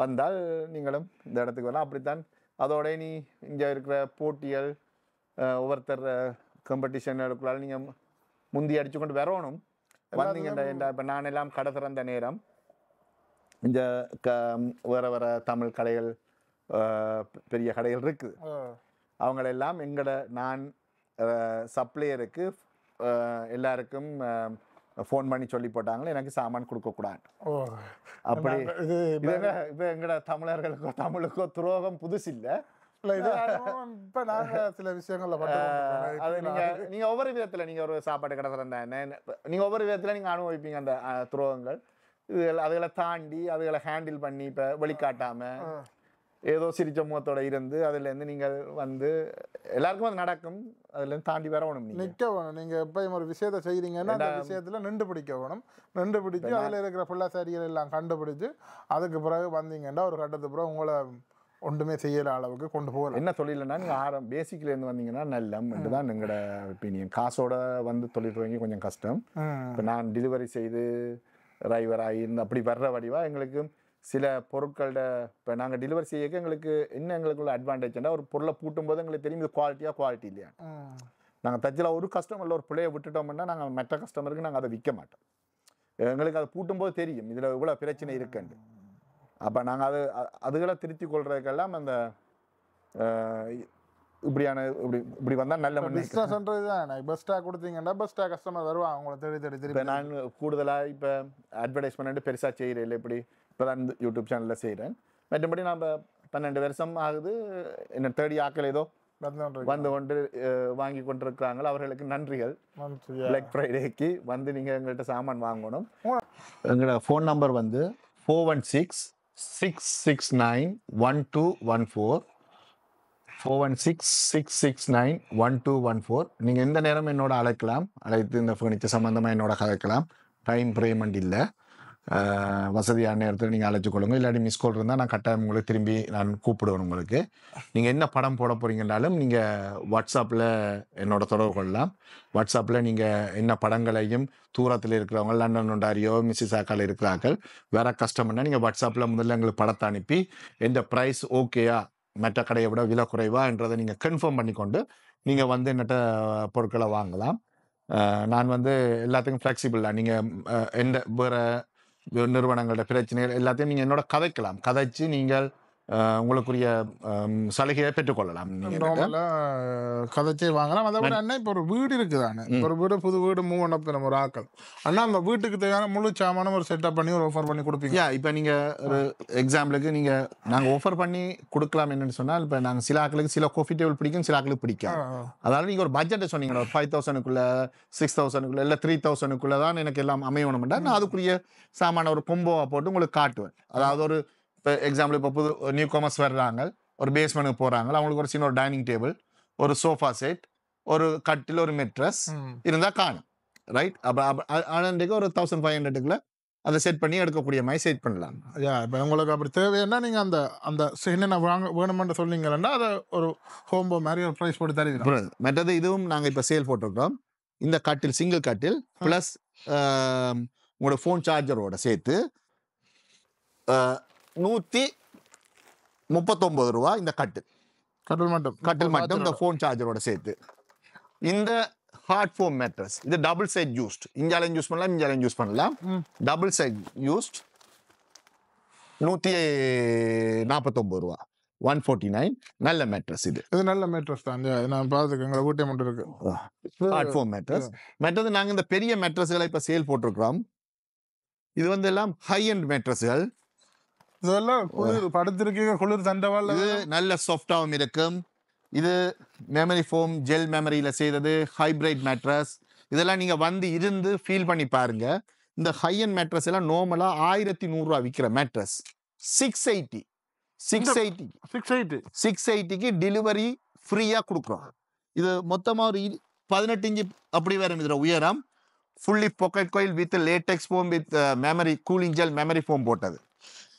வந்தால் நீங்களும் இந்த இடத்துக்கு வரலாம். அப்படித்தான் அதோட நீ இங்கே இருக்கிற போட்டிகள், ஒவ்வொருத்தர் காம்படிஷனுக்குள்ளால் நீங்கள் முந்தி அடித்து கொண்டு வரணும். வந்தீங்கண்டா இப்போ நான் எல்லாம் கடை திறந்த நேரம் இந்த வேறு தமிழ் கடைகள், பெரிய கடைகள் இருக்குது. அவங்களெல்லாம் நான் சப்ளையருக்கு எல்லாருக்கும் ஃபோன் பண்ணி சொல்லி போட்டாங்களே எனக்கு சாமான் கொடுக்கக்கூடாது. அப்படி இப்போ எங்கட தமிழர்களுக்கோ தமிழுக்கோ துரோகம் புதுசு இல்லை. இப்போ நாங்கள் சில விஷயங்கள்ல அது நீங்கள் ஒவ்வொரு விதத்தில் நீங்கள் ஒரு சாப்பாடு கடை திறந்தா நீங்கள் ஒவ்வொரு விதத்தில் நீங்கள் அனுபவிப்பீங்க அந்த துரோகங்கள். அதுகளை தாண்டி அதுகளை ஹேண்டில் பண்ணி இப்போ வெளிக்காட்டாமல் ஏதோ சிரிச்ச முகத்தோட இருந்து அதுலேருந்து நீங்கள் வந்து எல்லாருக்கும் அது நடக்கும். அதுலேருந்து தாண்டி வரணும், நிற்க வேணும். நீங்கள் எப்பயும் ஒரு விஷயத்தை செய்கிறீங்கன்னா அந்த விஷயத்தில் நின்று பிடிக்க வேணும். நின்று பிடிச்சி அதில் இருக்கிற பிள்ளாசாரிகள் எல்லாம் கண்டுபிடிச்சி அதுக்கு பிறகு வந்தீங்கன்னா ஒரு கட்டத்துக்கு பிறகு உங்களை ஒன்றுமே செய்யற அளவுக்கு கொண்டு போகலாம். என்ன தொழில்னா நீங்கள் பேசிக்ல இருந்து வந்தீங்கன்னா நல்லம் தான் எங்களோட ஒப்பீனியன். காசோட வந்து தொழில் தொடங்கி கொஞ்சம் கஷ்டம். இப்போ நான் டெலிவரி செய்து டிரைவர் ஆகி அப்படி வர்ற வடிவா எங்களுக்கு சில பொருட்களோட இப்போ நாங்கள் டெலிவரி செய்ய எங்களுக்கு என்ன எங்களுக்குள்ள அட்வான்டேஜ்னா ஒரு பொருளை பூட்டும் போது எங்களுக்கு தெரியும் இது குவாலிட்டி இல்லையா. நாங்கள் தச்சில் ஒரு கஸ்டமரில் ஒரு பிள்ளையை விட்டுட்டோம்னா நாங்கள் மற்ற கஸ்டமருக்கு நாங்கள் அதை விற்க மாட்டோம். எங்களுக்கு அதை பூட்டும்போது தெரியும் இதில் இவ்வளோ பிரச்சனை இருக்குன்னு. அப்போ நாங்கள் அதுகளை திருத்தி கொள்றதுக்கெல்லாம் அந்த இப்படியான இப்படி வந்தால் நல்ல பிஸ்னஸ்ன்றது தான். பெஸ்ட்டாக கொடுத்தீங்கன்னா பெஸ்ட்டாக கஸ்டமர் வருவாங்க அவங்கள தேடி இப்போ நான் கூடுதலாக இப்போ அட்வர்டைஸ்மெண்ட் பெருசாக செய்கிறேன் இல்லை. இப்படி இப்போ தான் யூடியூப் சேனலில் செய்கிறேன். மற்றபடி நம்ம 12 வருஷம் ஆகுது. என்ன தேடி ஆக்கள் ஏதோ வந்து கொண்டு வாங்கி கொண்டிருக்கிறாங்க. அவர்களுக்கு நன்றிகள். பிளாக் ஃப்ரைடேக்கு வந்து நீங்கள் எங்கள்கிட்ட சாமான் வாங்கணும். எங்களோட ஃபோன் நம்பர் வந்து 416-669-1214. 416-669-1214. நீங்கள் எந்த நேரம் என்னோட அழைக்கலாம். அழைத்து இந்த ஃபர்னிச்சர் சம்மந்தமாக என்னோட கதைக்கலாம். டைம் பேமெண்ட் இல்லை. வசதியான நேரத்தில் நீங்கள் அழைச்சி கொள்ளுங்க. இல்லாட்டி மிஸ் கால் இருந்தால் நான் கட்டாயம் உங்களுக்கு திரும்பி நான் கூப்பிடுவேன். உங்களுக்கு நீங்கள் என்ன படம் போட போகிறீங்கன்னாலும் நீங்கள் வாட்ஸ்அப்பில் என்னோட தொடர்பு கொள்ளலாம். வாட்ஸ்அப்பில் நீங்கள் என்ன படங்களையும் தூரத்தில் இருக்கிறவங்க லண்டன் ஒன்டாரியோ மிசிசாக்காவில் இருக்கிறார்கள் வேறு கஸ்டமர்னால் நீங்கள் வாட்ஸ்அப்பில் முதல்ல எங்களுக்கு படத்தை அனுப்பி எந்த ப்ரைஸ் ஓகேயா மற்ற கடையை விட விலை குறைவான்றதை நீங்கள் கன்ஃபார்ம் பண்ணிக்கொண்டு நீங்கள் வந்து என்னட்ட பொருட்களை வாங்கலாம். நான் வந்து எல்லாத்துக்கும் ஃப்ளெக்சிபிள் தான். நீங்கள் எந்த வேறு நிறுவனங்களோட பிரச்சனைகள் எல்லாத்தையும் நீங்கள் என்னோட கதைச்சு நீங்கள் உங்களுக்குரிய சலுகையை பெற்றுக்கொள்ளலாம். கதைச்சே வாங்கலாம். அதை விட அண்ணா இப்போ ஒரு வீடு இருக்குதானே, ஒரு வீடு புது வீடு மூவ் பண்ண ஒரு ஆக்கள் அண்ணா அந்த வீட்டுக்கு தேவையான முழு சாமானும் ஒரு செட்டப் பண்ணி ஒரு ஆஃபர் பண்ணி கொடுப்பீங்க. இப்போ நீங்கள் ஒரு எக்ஸாம்பிளுக்கு நாங்கள் ஆஃபர் பண்ணி கொடுக்கலாம். என்னன்னு சொன்னால் இப்போ நாங்கள் சில ஆக்களுக்கு சில காஃபி டேபிள் பிடிக்கும், சில ஆக்களுக்கு பிடிக்கும். அதாவது நீங்கள் ஒரு பட்ஜெட்டை சொன்னீங்கன்னா 5,000க்குள்ள 6,000க்குள்ள இல்லை 3,000க்குள்ள தான் எனக்கு எல்லாம் அமையணும்னா நான் அதுக்குரிய சாமான ஒரு கொம்போவை போட்டு உங்களுக்கு காட்டுவேன். அதாவது ஒரு இப்போ எக்ஸாம்பிள் இப்போ புது நியூ காமர்ஸ் வர்றாங்க, ஒரு பேஸ்மெண்ட்டுக்கு போகிறாங்க, அவங்களுக்கு ஒரு சின்ன ஒரு டைனிங் டேபிள், ஒரு சோஃபா செட், ஒரு கட்டில், ஒரு மெட்ரஸ் இருந்தால் காணும். ரைட். அப்போ அன்றைக்கு ஒரு 1,500க்குள்ள அதை செட் பண்ணி எடுக்கக்கூடிய மாதிரி செட் பண்ணலாம். இப்போ உங்களுக்கு அப்படி தேவைன்னா நீங்கள் அந்த அந்த என்னென்ன வேணுமென்று சொன்னீங்கன்னா அதை ஒரு ஹோம்போ மாதிரி ஒரு ப்ரைஸ் போட்டு தருவீங்க. மற்றது இதுவும் நாங்கள் இப்போ சேல் போட்டிருக்கோம். இந்த கட்டில் சிங்கிள் கட்டில் ப்ளஸ் உங்களோட ஃபோன் சார்ஜரோட சேர்த்து 139 ரூபா. இந்த கட்டில் மட்டும் இந்த ஃபோன் சார்ஜரோட சேர்த்து. இந்த ஹார்ட் ஃபோம் மேட்ரஸ் இது டபுள் சைட் யூஸ்ட். இஞ்சாலையும் யூஸ் பண்ணலாம், இஞ்சாலையும் யூஸ் பண்ணலாம். டபுள் சைட் யூஸ்ட் 149 ரூபா. 149. நல்ல மேட்ரஸ். இது நல்ல மேட்ரஸ் தான். நான் பார்த்துக்கேன், எங்களை வீட்டை மட்டும் இருக்கு ஹார்ட் ஃபோம் மேட்ரஸ். மற்றது நாங்கள் இந்த பெரிய மேட்ரஸ்களை இப்போ சேல் போட்டிருக்கிறோம். இது வந்து எல்லாம் ஹை எண்ட் மேட்ரஸ்கள். இதெல்லாம் குளிர் படுத்திருக்கீங்க, குளிர் தண்டவாள். இது நல்ல சாஃப்டாகவும் இருக்கும். இது மெமரி ஃபோம் ஜெல் மெமரியில் செய்தது ஹைப்ரைட் மேட்ரஸ். இதெல்லாம் நீங்கள் வந்து இருந்து ஃபீல் பண்ணி பாருங்க. இந்த ஹை அண்ட் மேட்ரஸ் எல்லாம் நார்மலாக 1,100 ரூபா விற்கிற மேட்ரஸ் 680க்கு டெலிவரி ஃப்ரீயாக கொடுக்குறோம். இது மொத்தமாக ஒரு 18 இன்ச்சு அப்படி வரும். இதில் உயரம் fully pocket coil with latex foam with memory cooling gel memory foam போட்டது.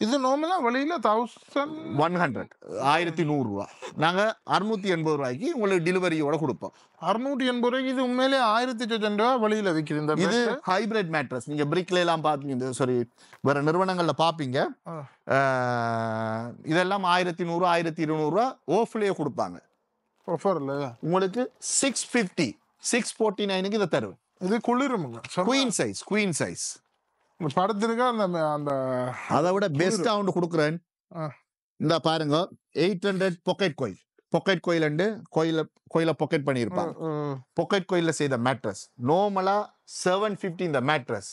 இது நார்மலா வெளியில 1,100 ரூபா. நாங்கள் 680 ரூபாய்க்கு உங்களுக்கு டெலிவரியோட கொடுப்போம். 680 ரூபாய்க்கு. இது உண்மையிலே 1,800 ரூபா வெளியில விற்கிது. இது ஹைபிரிட் மேட்ரஸ். நீங்க பிரிக்ல எல்லாம் பாப்பீங்க, சாரி வேற நிறுவனங்கள்ல பாப்பீங்க. இதெல்லாம் 1,100 1,200 ரூபா ஆஃப்லயே கொடுப்பாங்க. ஆஃபர்ல உங்களுக்கு 650 649க்கு இதை தருவேன். இது குளிருங்க. குயின் சைஸ் படத்திருக்க அந்த அதை விட பெஸ்டா ஒன்று கொடுக்குறேன். இந்த பாருங்க 800 பாக்கெட் கோயில் கோயில பாக்கெட் பண்ணியிருப்பாங்க. பாக்கெட் கோயில செய்த மேட்ரஸ் நார்மலா 750 இந்த மேட்ரஸ்.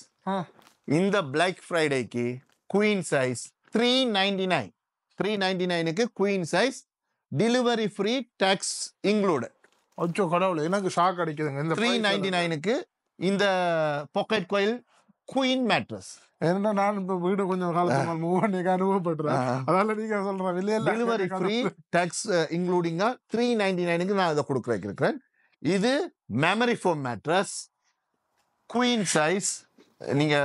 இந்த பிளாக் ஃப்ரைடேக்கு குயின் சைஸ் 399க்கு queen size delivery free tax included. அச்சோ கடவுளே, எனக்கு ஷாக் அடிக்குதுங்க. இந்த 399க்கு இந்த பாக்கெட் கோயில் குயின் மேட்ரஸ். ஏன்னா நான் இப்போ வீடு கொஞ்சம் காலத்துல மூவ் பண்ணி அனுபவப்படுறேன். அதனால நீங்க சொல்ற விலையில டெலிவரி ஃப்ரீ டாக்ஸ் இன்க்ளூடிங்கா 399க்கு நான் இதை கொடுக்குறேன். இது memory foam mattress queen size. நீங்க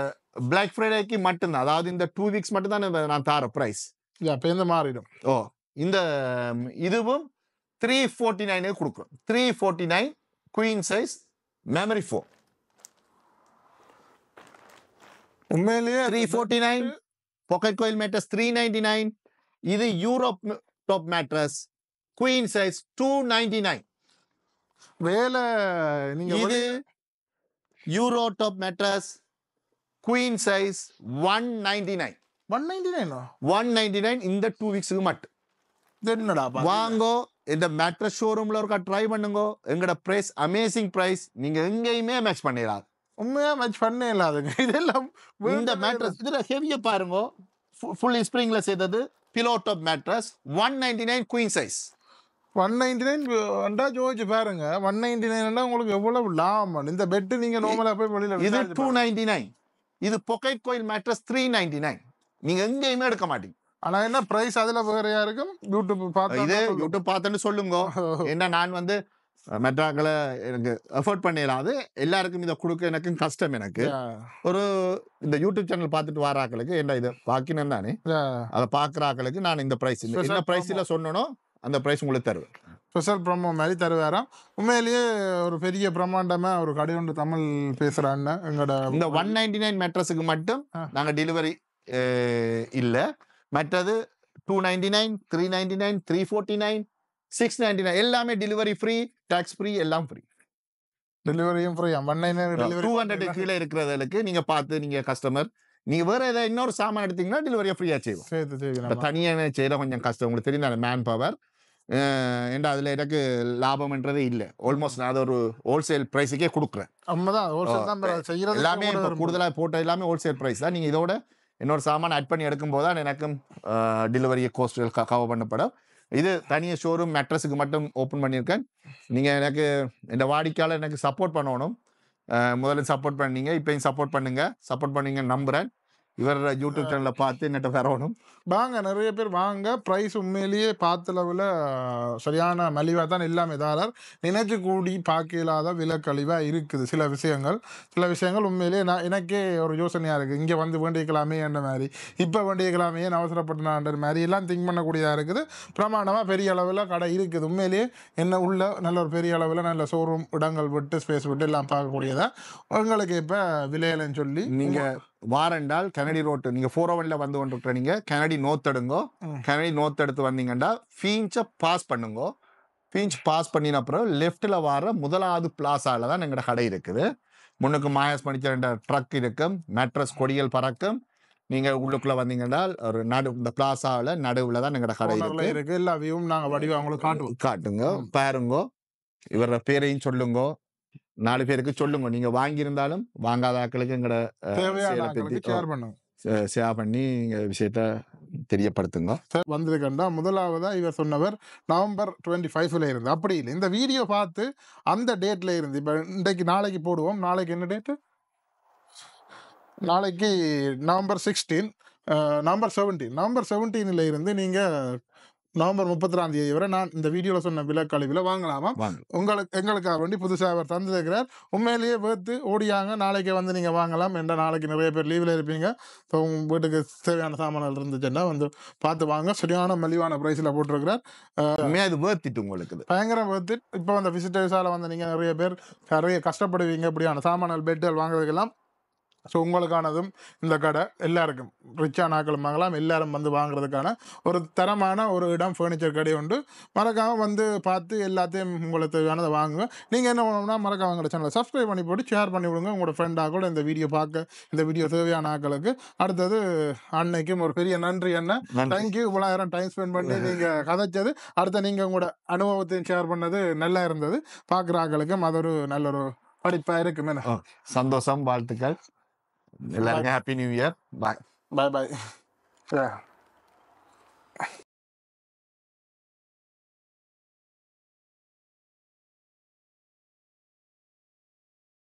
பிளாக் ஃப்ரைடேக்கு மட்டும்தான், அதாவது இந்த 2 வீக்ஸ் மட்டும் தான் நான் தர பிரைஸ். மாறிடும். இந்த இதுவும் 349 கொடுக்குறோம். 349 குயின் சைஸ் மெமரி ஃபோம். உண்மையிலேயே 349 பாக்கெட் கோயில் மேட்ரஸ் 399. இது Europe top mattress queen size 299. வேலை நீங்க இது euro top mattress queen size 199. 199 இந்த 2 வீக்ஸுக்கு மட்டும். என்னடா வாங்கோ, இந்த மேட்ரஸ் ஷோரூம்ல ஒருக்கா ட்ரை பண்ணுங்க. எங்கட பிரைஸ் அமேசிங் பிரைஸ், நீங்க எங்கேயுமே மேட்ச் பண்ணிடலாம். உண்மையா மேட்ச் பண்ணே இல்லாதுங்க இதெல்லாம். இந்த மேட்ரஸ் இதுல ஹெவியா பாருங்க, ஃபுல்லி ஸ்ப்ரிங்ல செய்தது below top mattress 199 queen size. 199 ஜோதிச்சு பாருங்க. 199 உங்களுக்கு எவ்வளவு லாபம். இந்த பெட் நீங்க நார்மலா போய் வெளியில இது 299. இது பாக்கெட் கோயில் மேட்ரஸ் 399. நீங்க எங்கேயுமே எடுக்க மாட்டீங்க. ஆனா என்ன பிரைஸ் அதுல வேறையா இருக்கும். யூடியூப் பார்த்து இது யூடியூப் பார்த்துன்னு சொல்லுங்க. என்ன நான் வந்து மெட்ராக்களை எனக்கு எஃபோர்ட் பண்ணிடலாது. எல்லாருக்கும் இதை கொடுக்க எனக்கு கஷ்டம். எனக்கு ஒரு இந்த யூடியூப் சேனல் பார்த்துட்டு வர ஆக்களுக்கு என்ன இதை பாக்கினேன் தானே, அதை பார்க்குற ஆக்களுக்கு நான் இந்த ப்ரைஸ் என்ன ப்ரைஸில் சொன்னனோ அந்த ப்ரைஸ் உங்களுக்கு தருவேன். ஸ்பெஷல் ப்ரமோ மாதிரி தருவாராம். உண்மையிலேயே ஒரு பெரிய பிரம்மாண்டமாக ஒரு கடை ஒன்று தமிழ் பேசுகிறான்னு எங்களோட இந்த 199 மேட்ரஸுக்கு மட்டும் நாங்கள் டெலிவரி இல்லை. மற்றது 299, 399, 349, 699 எல்லாமே டெலிவரி ஃப்ரீ, டாக்ஸ் ஃப்ரீ, எல்லாம் ஃப்ரீ. டெலிவரியும் ஃப்ரீ. 200 கீழே இருக்கிறதுக்கு நீங்க பார்த்து நீங்க கஸ்டமர் நீங்க வேற ஏதாவது இன்னொரு சாமான் எடுத்தீங்கன்னா டெலிவரியா ஃப்ரீயா செய்வோம். தனியாக செய்யற கொஞ்சம் கஷ்டம். உங்களுக்கு தெரியும் மேன் பவர். ஏன்டா அதுல எனக்கு லாபம்ன்றதே இல்லை. ஆல்மோஸ்ட் நான் ஒரு ஹோல்சேல் பிரைஸுக்கே கொடுக்குறேன். எல்லாமே கூடுதலாக போட்ட எல்லாமே ஹோல்சேல் பிரைஸ் தான். நீங்க இதோட இன்னொரு சாமான் ஆட் பண்ணி எடுக்கும் போது தான் எனக்கும் டெலிவரி கோஸ்ட் கவர் பண்ணப்படும். இது தனியாக ஷோரூம் மேட்ரஸுக்கு மட்டும் ஓப்பன் பண்ணியிருக்கேன். நீங்கள் எனக்கு இந்த வாடிக்கையாளர் எனக்கு சப்போர்ட் பண்ணணும். முதல்ல சப்போர்ட் பண்ணீங்க, இப்போயும் சப்போர்ட் பண்ணுங்க நம்புகிறேன். இவர் யூடியூப் சேனலில் பார்த்து என்னட்ட வரணும். வாங்க, நிறைய பேர் வாங்க. ப்ரைஸ் உண்மையிலேயே பார்த்த லெவலில் சரியான மலிவாக தான் எல்லாமே தாரார். நினைச்சு கூடி பார்க்க இல்லாத விலை கழிவாக இருக்குது. சில விஷயங்கள் உண்மையிலேயே எனக்கே ஒரு யோசனையாக இருக்குது. இங்கே வந்து வேண்டிக்கலாமே என்ற மாதிரி, இப்போ வேண்டிக்கலாமே அவசரப்பட்டனான்ற மாதிரி எல்லாம் திங்க் பண்ணக்கூடியதாக இருக்குது. பிரமாண்டமாக பெரிய அளவில் கடை இருக்குது. உண்மையிலேயே என்ன உள்ள நல்ல ஒரு பெரிய அளவில் நல்ல ஷோரூம் இடங்கள் விட்டு ஸ்பேஸ் விட்டு எல்லாம் பார்க்கக்கூடியதா. உங்களுக்கு இப்போ விலையிலன்னு சொல்லி நீங்கள் வாரண்டால் கெனடி ரோட்டு நீங்கள் 401 வந்து கொண்டிருக்கிற நீங்கள் கெனடி நோர்த் எடுங்கோ. கெனடி நோர்த் எடுத்து வந்தீங்கன்னா ஃபீன்ச்சை பாஸ் பண்ணுங்கோ. ஃபீன்ச் பாஸ் பண்ணின அப்புறம் லெஃப்டில் வர முதலாவது பிளாஸாவில் தான் எங்களோட கடை இருக்குது. முன்னுக்கு மாயாஸ் மணிச்ச 2 ட்ரக் இருக்கும். மேட்ரஸ் கொடியல் பறக்கும். நீங்கள் உள்ளுக்குள்ளே வந்தீங்கன்னா ஒரு இந்த பிளாஸாவில் நடுவில் தான் எங்களோட கடை இருக்குது. எல்லா வியூவும் நாங்கள் வடிவம் அவங்களுக்கு காட்டுங்க. பாருங்கோ, இவர பேரையும் சொல்லுங்கோ. 4 பேருக்கு சொல்லுங்க. நீங்க வாங்கியிருந்தாலும் வாங்காத ஆக்களுக்கு எங்களோட ஷேர் பண்ணி விஷயத்த தெரியப்படுத்துங்க. வந்திருக்கா முதலாவதா இவர் சொன்னவர் நவம்பர் 25 இருந்து. அப்படி இல்லை, இந்த வீடியோ பார்த்து அந்த டேட்ல இருந்து இப்ப நாளைக்கு போடுவோம். நாளைக்கு என்ன டேட்டு? நாளைக்கு நவம்பர் 16, நவம்பர் 17 இருந்து நீங்க நவம்பர் 30 வரை நான் இந்த வீடியோவில் சொன்ன விலைக்கழிவில் வாங்கலாமா. எங்களுக்காக வேண்டி புதுசாக அவர் தந்துருக்கிறார். உண்மையிலேயே வேர்த்து ஓடியாங்க. நாளைக்கு வந்து நீங்கள் வாங்கலாம். என்ற நாளைக்கு நிறைய பேர் லீவில் இருப்பீங்க. ஸோ உங்கள் வீட்டுக்கு தேவையான சாமான்கள் இருந்துச்சுன்னா வந்து பார்த்து வாங்க. சரியான மலிவான ப்ரைஸில் போட்டிருக்கிறார். அது வேர்த்திட்டு உங்களுக்கு பயங்கர வேர்த்து. இப்போ அந்த விசிட்டர்ஸால் வந்து நீங்கள் நிறைய கஷ்டப்படுவீங்க. இப்படியான சாமான்கள் பெட்டுகள் வாங்குறதுக்கெல்லாம். ஸோ உங்களுக்கானதும் இந்த கடை எல்லாருக்கும் ரிச்சான ஆக்களும் வாங்கலாம். எல்லாரும் வந்து வாங்குறதுக்கான ஒரு தரமான ஒரு இடம் ஃபர்னிச்சர் கடை உண்டு. மறக்காமல் வந்து பார்த்து எல்லாத்தையும் உங்களுக்கு தேவையானதை வாங்குங்க. நீங்கள் என்ன பண்ணணும்னா மறக்காம எங்களோட சேனலை சப்ஸ்கிரைப் பண்ணி போட்டு ஷேர் பண்ணி விடுங்க. உங்களோட ஃப்ரெண்டாக கூட இந்த வீடியோ தேவையான ஆக்களுக்கு. அடுத்தது அன்னைக்கும் ஒரு பெரிய நன்றி அண்ணா. தேங்க்யூ. இவ்வளோ நேரம் டைம் ஸ்பெண்ட் பண்ணி நீங்கள் கதைச்சது. அடுத்த நீங்கள் உங்களோட அனுபவத்தையும் ஷேர் பண்ணது நல்லா இருந்தது. பார்க்குற ஆக்களுக்கும் அது ஒரு நல்ல ஒரு படிப்பாக இருக்குமே. சந்தோஷம், வாழ்த்துக்கள் எல்லாருக்கும். Happy new year. பாய் பாய்.